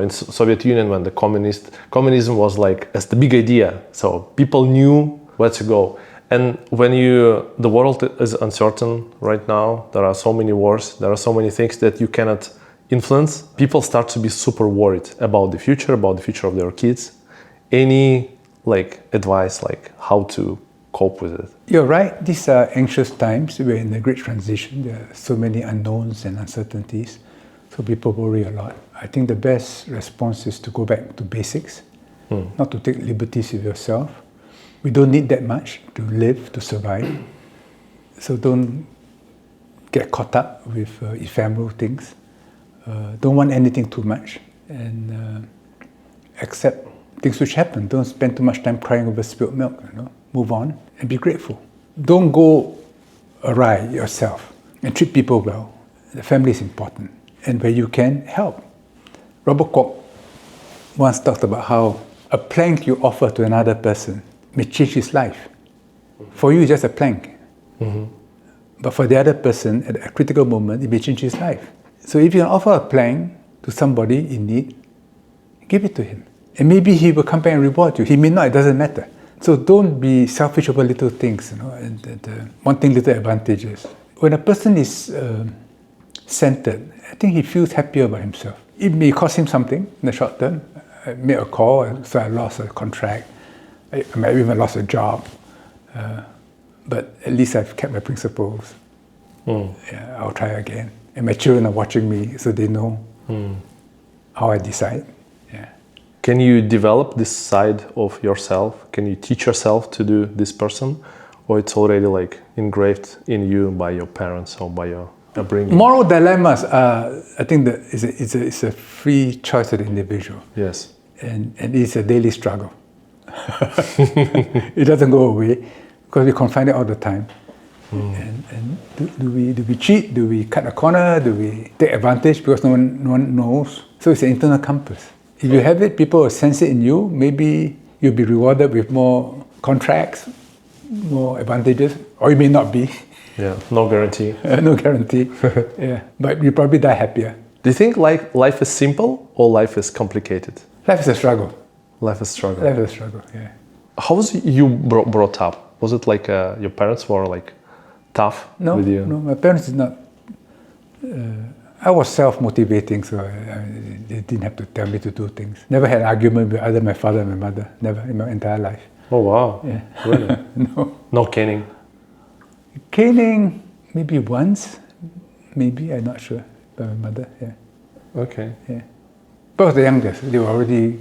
in Soviet Union, when the communism was as the big idea. So people knew where to go. And when the world is uncertain right now, there are so many wars, there are so many things that you cannot influence. People start to be super worried about the future of their kids. Any advice, how to cope with it?
You're right. These are anxious times. We're in a great transition. There are so many unknowns and uncertainties. So people worry a lot. I think the best response is to go back to basics, not to take liberties with yourself. We don't need that much to live, to survive. So don't get caught up with ephemeral things. Don't want anything too much, and accept things which happen. Don't spend too much time crying over spilled milk. Move on and be grateful. Don't go awry yourself and treat people well. The family is important, and where you can, help. Robert Koch once talked about how a plank you offer to another person may change his life. For you, it's just a plank. But for the other person, at a critical moment, it may change his life. So if you can offer a plank to somebody in need, give it to him. And maybe he will come back and reward you. He may not, it doesn't matter. So don't be selfish over little things, and wanting little advantages. When a person is centered, I think he feels happier about himself. It may cost him something in the short term. I made a call, so I lost a contract. I might even lost a job. But at least I've kept my principles. Yeah, I'll try again. And my children are watching me, so they know how I decide. Yeah.
Can you develop this side of yourself? Can you teach yourself to do this person? Or it's already like engraved in you by your parents or by your upbringing?
Moral dilemmas are, I think that it's a free choice of the individual.
Yes.
And it's a daily struggle. It doesn't go away because we confine it all the time. And do we cheat? Do we cut a corner? Do we take advantage because no one knows? So it's an internal compass. If you have it, people will sense it in you. Maybe you'll be rewarded with more contracts, more advantages, or you may not be.
Yeah, no guarantee.
No guarantee. Yeah, but you probably die happier.
Do you think life is simple or life is complicated?
Life is a struggle.
Life is struggle.
Life is a struggle. Yeah.
How was you brought up? Was it like your parents were like tough with you?
No, my parents did not. I was self-motivating, so they didn't have to tell me to do things. Never had an argument with either my father or my mother. Never in my entire life.
Oh wow!
Yeah.
Really?
No.
No caning.
Caning maybe once, maybe I'm not sure. By my mother. Yeah.
Okay.
Yeah. But I was the youngest. They were already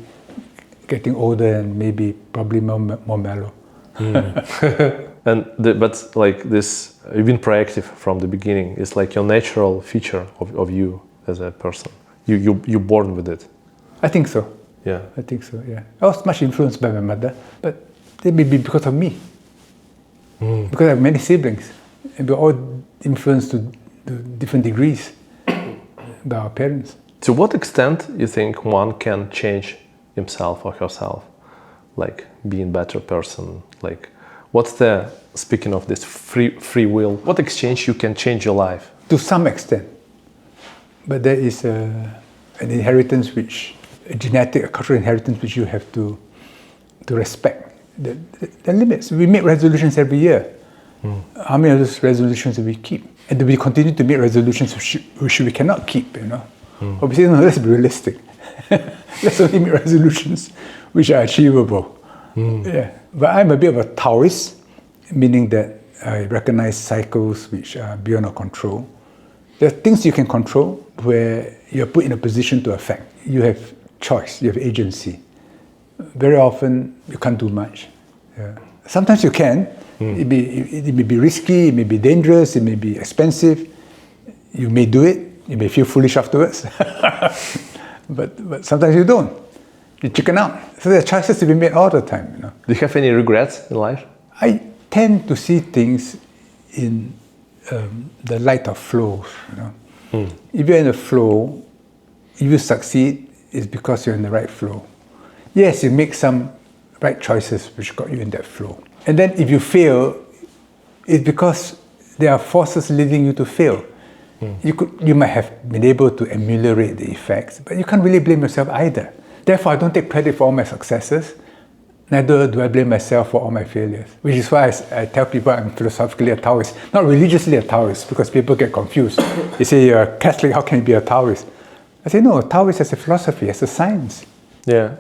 getting older and probably more mellow.
But like this, you've been proactive from the beginning. It's like your natural feature of you as a person. You're born with it.
I think so.
Yeah.
I think so. Yeah. I was much influenced by my mother, but it may be because of me. Because I have many siblings, and we're all influenced to different degrees by our parents.
To what extent you think one can change himself or herself, like being a better person? Like, what's the, speaking of this free will, what exchange you can change your life?
To some extent, but there is an inheritance a cultural inheritance which you have to respect. The limits. We make resolutions every year. How many of those resolutions do we keep? And do we continue to make resolutions which we cannot keep? Obviously, no, let's be realistic. Let's only make resolutions which are achievable. Yeah. But I'm a bit of a Taoist, meaning that I recognize cycles which are beyond our control. There are things you can control where you're put in a position to affect. You have choice, you have agency. Very often, you can't do much. Yeah. Sometimes you can. It may be risky, it may be dangerous, it may be expensive. You may do it, you may feel foolish afterwards. but sometimes you don't. You chicken out. So there are choices to be made all the time.
Do you have any regrets in life?
I tend to see things in the light of flows. If you're in a flow, if you succeed, it's because you're in the right flow. Yes, you make some right choices which got you in that flow. And then if you fail, it's because there are forces leading you to fail. You might have been able to ameliorate the effects, but you can't really blame yourself either. Therefore, I don't take credit for all my successes. Neither do I blame myself for all my failures. Which is why I tell people I'm philosophically a Taoist, not religiously a Taoist, because people get confused. They say, you're a Catholic, how can you be a Taoist? I say, no, Taoist as a philosophy, as a science.
Yeah,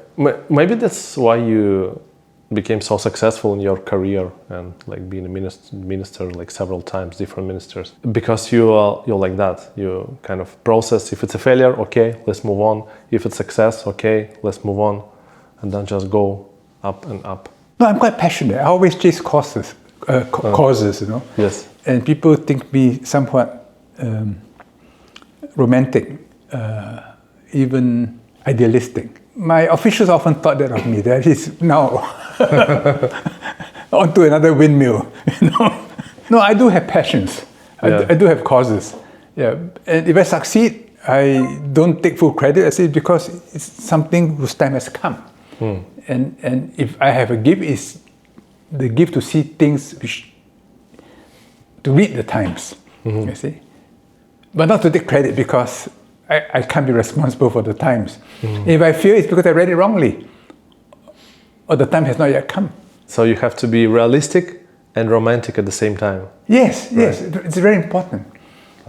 maybe that's why you became so successful in your career and like being a minister like several times, different ministers, because you're like that. You kind of process. If it's a failure, okay, let's move on. If it's success, okay, let's move on, and then just go up and up.
No, I'm quite passionate. I always chase causes.
Yes.
And people think me somewhat romantic, even idealistic. My officials often thought that of me. That is now onto another windmill. No, I do have passions. I do have causes. Yeah, and if I succeed, I don't take full credit. I say because it's something whose time has come. And if I have a gift, it's the gift to see things, to read the times. You see, but not to take credit because I can't be responsible for the times. If I feel it's because I read it wrongly, or the time has not yet come.
So you have to be realistic and romantic at the same time.
Yes, yes, it's very important.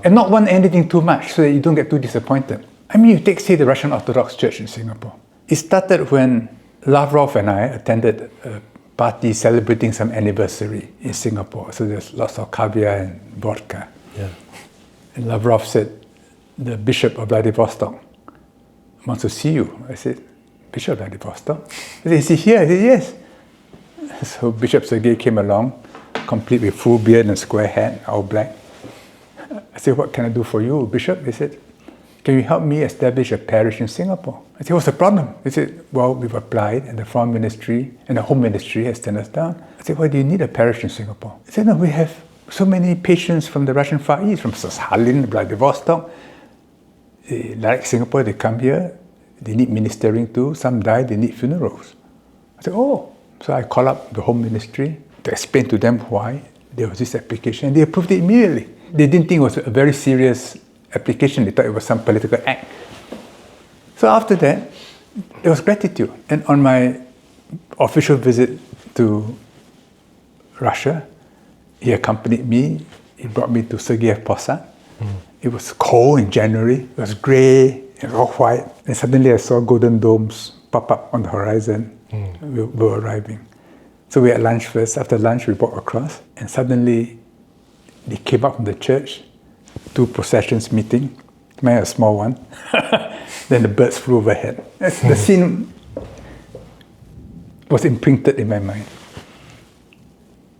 And not want anything too much so that you don't get too disappointed. I mean, you take, say, the Russian Orthodox Church in Singapore. It started when Lavrov and I attended a party celebrating some anniversary in Singapore. So there's lots of caviar and vodka.
Yeah.
And Lavrov said, the Bishop of Vladivostok wants to see you. I said, Bishop of Vladivostok? He said, is he here? I said, yes. So Bishop Sergei came along, complete with full beard and square hat, all black. I said, what can I do for you, Bishop? He said, can you help me establish a parish in Singapore? I said, what's the problem? He said, well, we've applied and the Foreign Ministry and the Home Ministry has turned us down. I said, why do you need a parish in Singapore? He said, no, we have so many patients from the Russian Far East, from Sakhalin, Vladivostok. They like Singapore, they come here, they need ministering too. Some die, they need funerals. I said, oh. So I called up the Home Ministry to explain to them why there was this application, and they approved it immediately. They didn't think it was a very serious application. They thought it was some political act. So after that, there was gratitude. And on my official visit to Russia, he accompanied me. He brought me to Sergeyev Posad. It was cold in January. It was grey and all white. And suddenly I saw golden domes pop up on the horizon. We were arriving. So we had lunch first. After lunch, we walked across. And suddenly, they came up from the church, 2 processions meeting, mine a small one. Then the birds flew overhead. The scene was imprinted in my mind.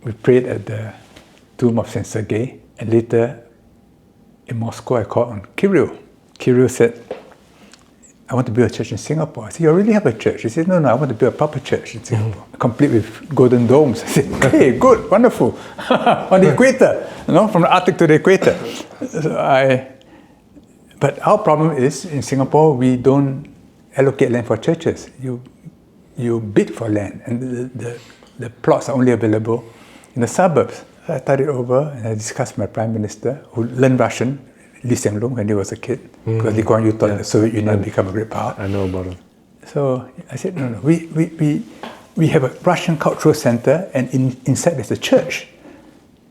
We prayed at the tomb of Saint Sergei, and later in Moscow I called on Kirill. Kirill said, I want to build a church in Singapore. I said, you already have a church. He said, no, I want to build a proper church in Singapore, complete with golden domes. I said, hey, good, wonderful. On the equator, from the Arctic to the equator. But our problem is, in Singapore, we don't allocate land for churches. You bid for land, and the plots are only available in the suburbs. So I thought it over, and I discussed with my Prime Minister, who learned Russian, Lee Hsien-loong, when he was a kid, because Lee Kuan Yew thought the Soviet Union had become a great power.
I know about it.
So I said, no, we have a Russian cultural center, and inside there's a church.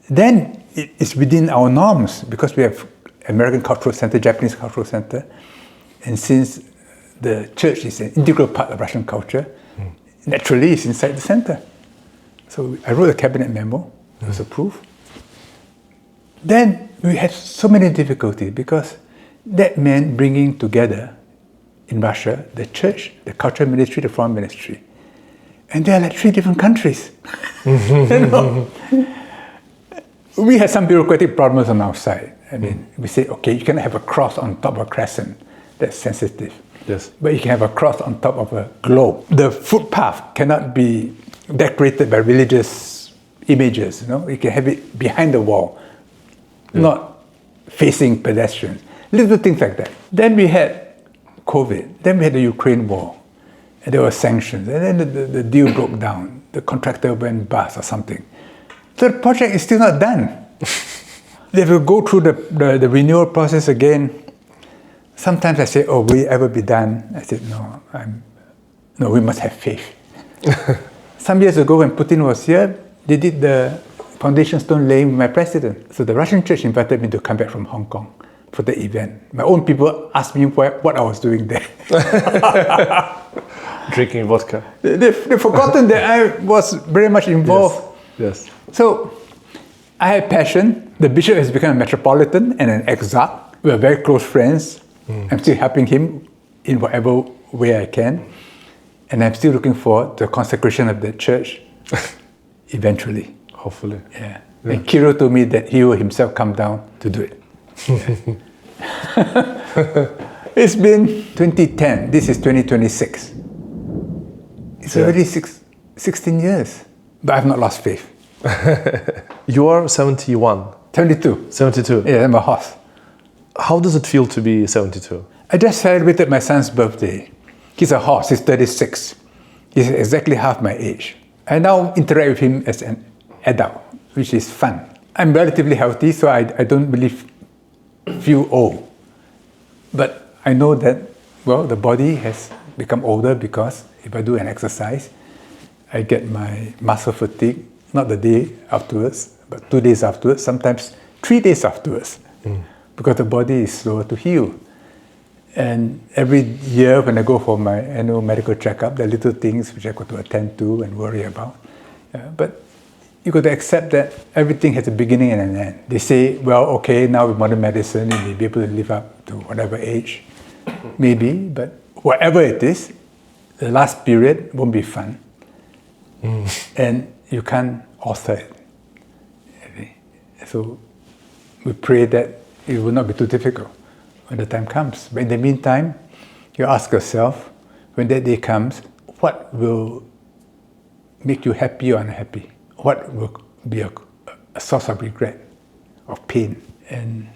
Then it's within our norms, because we have American cultural center, Japanese cultural center, and since the church is an integral part of Russian culture, naturally it's inside the center. So I wrote a cabinet memo, it was approved. Then we had so many difficulties because that meant bringing together in Russia the church, the cultural ministry, the foreign ministry. And they are like 3 different countries. We had some bureaucratic problems on our side. I mean, we say, okay, you cannot have a cross on top of a crescent. That's sensitive.
Yes.
But you can have a cross on top of a globe. The footpath cannot be decorated by religious images. You can have it behind the wall, not facing pedestrians. Little things like that. Then we had COVID. Then we had the Ukraine war. And there were sanctions. And then the deal broke down. The contractor went bust or something. So the project is still not done. They have to go through the renewal process again. Sometimes I say, will it ever be done? I said, no, we must have faith. Some years ago when Putin was here, they did the foundation stone laying with my president. So the Russian church invited me to come back from Hong Kong for the event. My own people asked me what I was doing there.
Drinking vodka.
They've forgotten that I was very much involved.
Yes.
So I had passion. The bishop has become a metropolitan and an exarch. We are very close friends. I'm still helping him in whatever way I can. And I'm still looking forward to the consecration of the church eventually.
Hopefully.
Yeah. And Kirill told me that he will himself come down to do it. Yeah. It's been 2010. This is 2026. It's already 16 years. But I've not lost faith.
You are 71.
72.
72.
Yeah, I'm a horse.
How does it feel to be 72?
I just celebrated my son's birthday. He's a horse. He's 36. He's exactly half my age. I now interact with him as an adult, which is fun. I'm relatively healthy, so I don't really feel old. But I know that, well, the body has become older because if I do an exercise, I get my muscle fatigue, not the day afterwards, but 2 days afterwards, sometimes 3 days afterwards, because the body is slower to heal. And every year when I go for my annual medical checkup, there are little things which I got to attend to and worry about. But you got to accept that everything has a beginning and an end. They say, well, okay, now with modern medicine, you may be able to live up to whatever age. Maybe, but whatever it is, the last period won't be fun. And you can't author it. So we pray that it will not be too difficult when the time comes. But in the meantime, you ask yourself, when that day comes, what will make you happy or unhappy? What will be a source of regret, of pain? And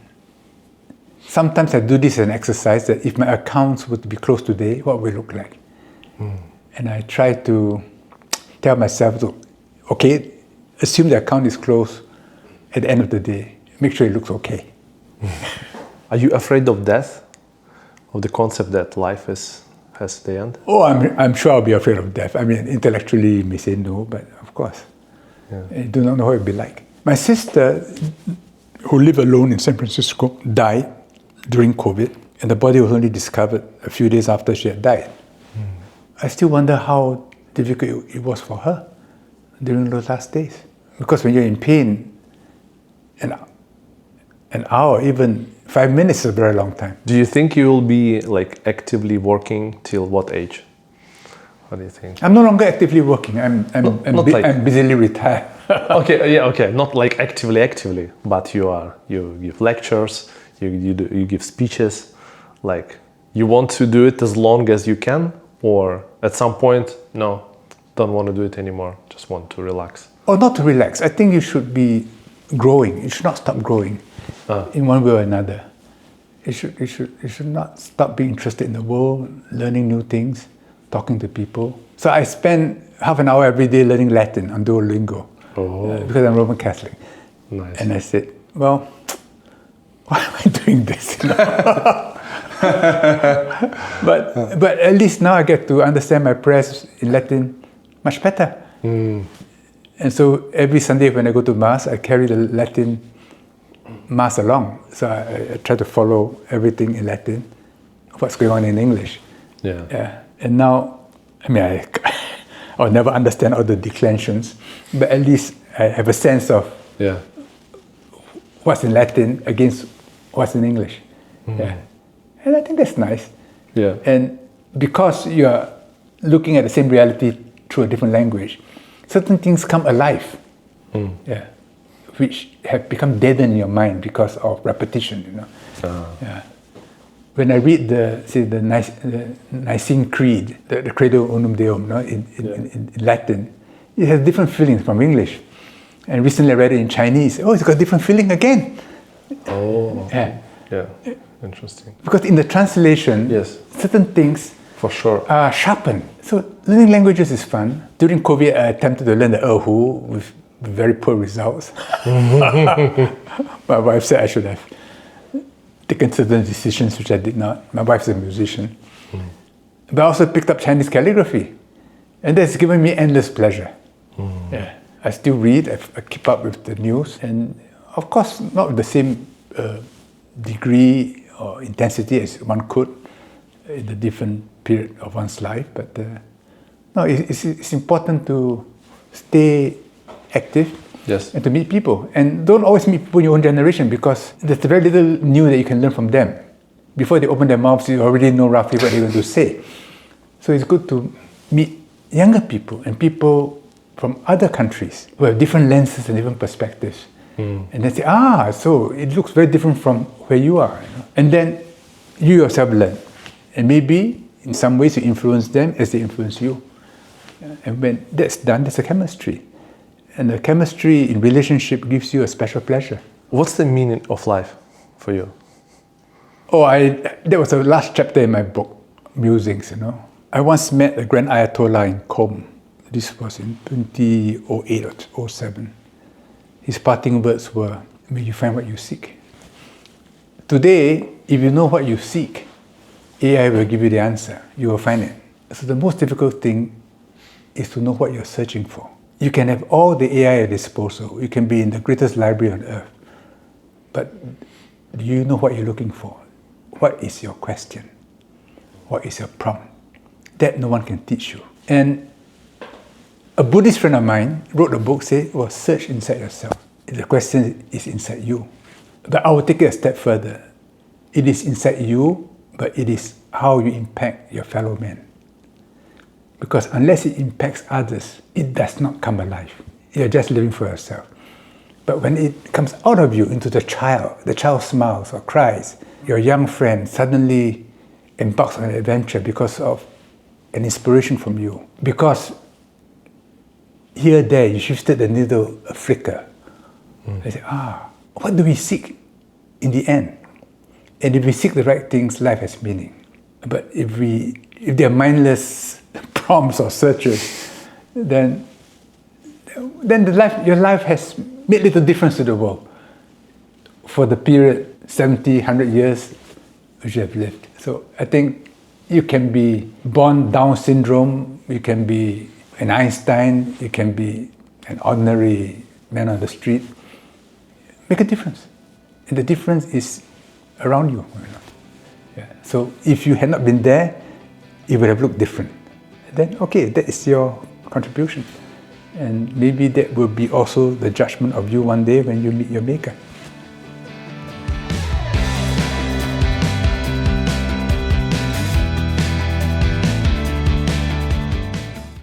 sometimes I do this as an exercise that if my accounts were to be closed today, what will it look like? And I try to tell myself, okay, assume the account is closed at the end of the day. Make sure it looks okay.
Are you afraid of death? Of the concept that life has the end?
Oh, I'm sure I'll be afraid of death. I mean, intellectually, you may say no, but of course. I do not know what it would be like. My sister, who lived alone in San Francisco, died during COVID, and the body was only discovered a few days after she had died. I still wonder how difficult it was for her during those last days. Because when you're in pain, an hour, even 5 minutes is a very long time.
Do you think you will be like actively working till what age? What do you think?
I'm no longer actively working. I'm busily retired.
Okay. Not like actively, but you give lectures, you give speeches. Like, you want to do it as long as you can, or at some point, no, don't want to do it anymore. Just want to relax.
Or not to relax. I think you should be growing. You should not stop growing in one way or another. You should not stop being interested in the world, learning new things, talking to people. So I spend half an hour every day learning Latin on Duolingo because I'm Roman Catholic.
Nice.
And I said, well, why am I doing this? But at least now I get to understand my prayers in Latin much better. And so every Sunday when I go to Mass, I carry the Latin Mass along. So I try to follow everything in Latin, what's going on in English.
Yeah.
And now, I mean, I'll never understand all the declensions, but at least I have a sense of what's in Latin against what's in English. And I think that's nice. And because you're looking at the same reality through a different language, certain things come alive, which have become deadened in your mind because of repetition. When I read the Nicene Creed, the Credo Unum Deum, in Latin, it has different feelings from English. And recently I read it in Chinese. Oh, it's got a different feeling again.
Interesting.
Because in the translation, certain things
for sure
are sharpened. So learning languages is fun. During COVID, I attempted to learn the Erhu with very poor results. My wife said I should have taken certain decisions which I did not. My wife's a musician. But I also picked up Chinese calligraphy. And that's given me endless pleasure. I still read, I keep up with the news. And of course, not with the same degree or intensity as one could in the different period of one's life. But no, it's important to stay active and to meet people. And don't always meet people in your own generation because there's very little new that you can learn from them. Before they open their mouths, you already know roughly what they're going to say. So it's good to meet younger people and people from other countries who have different lenses and different perspectives. And then say, so it looks very different from where you are. And then you yourself learn. And maybe in some ways you influence them as they influence you. And when that's done, there's a chemistry. And the chemistry in relationship gives you a special pleasure.
What's the meaning of life for you?
That was the last chapter in my book, Musings, I once met the Grand Ayatollah in Qom. This was in 2008 or 07. His parting words were, may you find what you seek. Today, if you know what you seek, AI will give you the answer. You will find it. So the most difficult thing is to know what you're searching for. You can have all the AI at disposal. You can be in the greatest library on earth. But do you know what you're looking for? What is your question? What is your prompt? That no one can teach you. And a Buddhist friend of mine wrote a book saying, well, search inside yourself. The question is inside you. But I will take it a step further. It is inside you, but it is how you impact your fellow man. Because unless it impacts others, it does not come alive. You're just living for yourself. But when it comes out of you into the child smiles or cries, your young friend suddenly embarks on an adventure because of an inspiration from you. Because here, there, you shifted the needle a flicker. They say, what do we seek in the end? And if we seek the right things, life has meaning. But if they're mindless prompts or searches, then your life has made little difference to the world for the period 70, 100 years which you have lived. So I think you can be born Down syndrome, you can be an Einstein, you can be an ordinary man on the street. Make a difference. And the difference is around you. Yeah. So if you had not been there, it would have looked different. Then, okay, that is your contribution. And maybe that will be also the judgment of you one day when you meet your maker.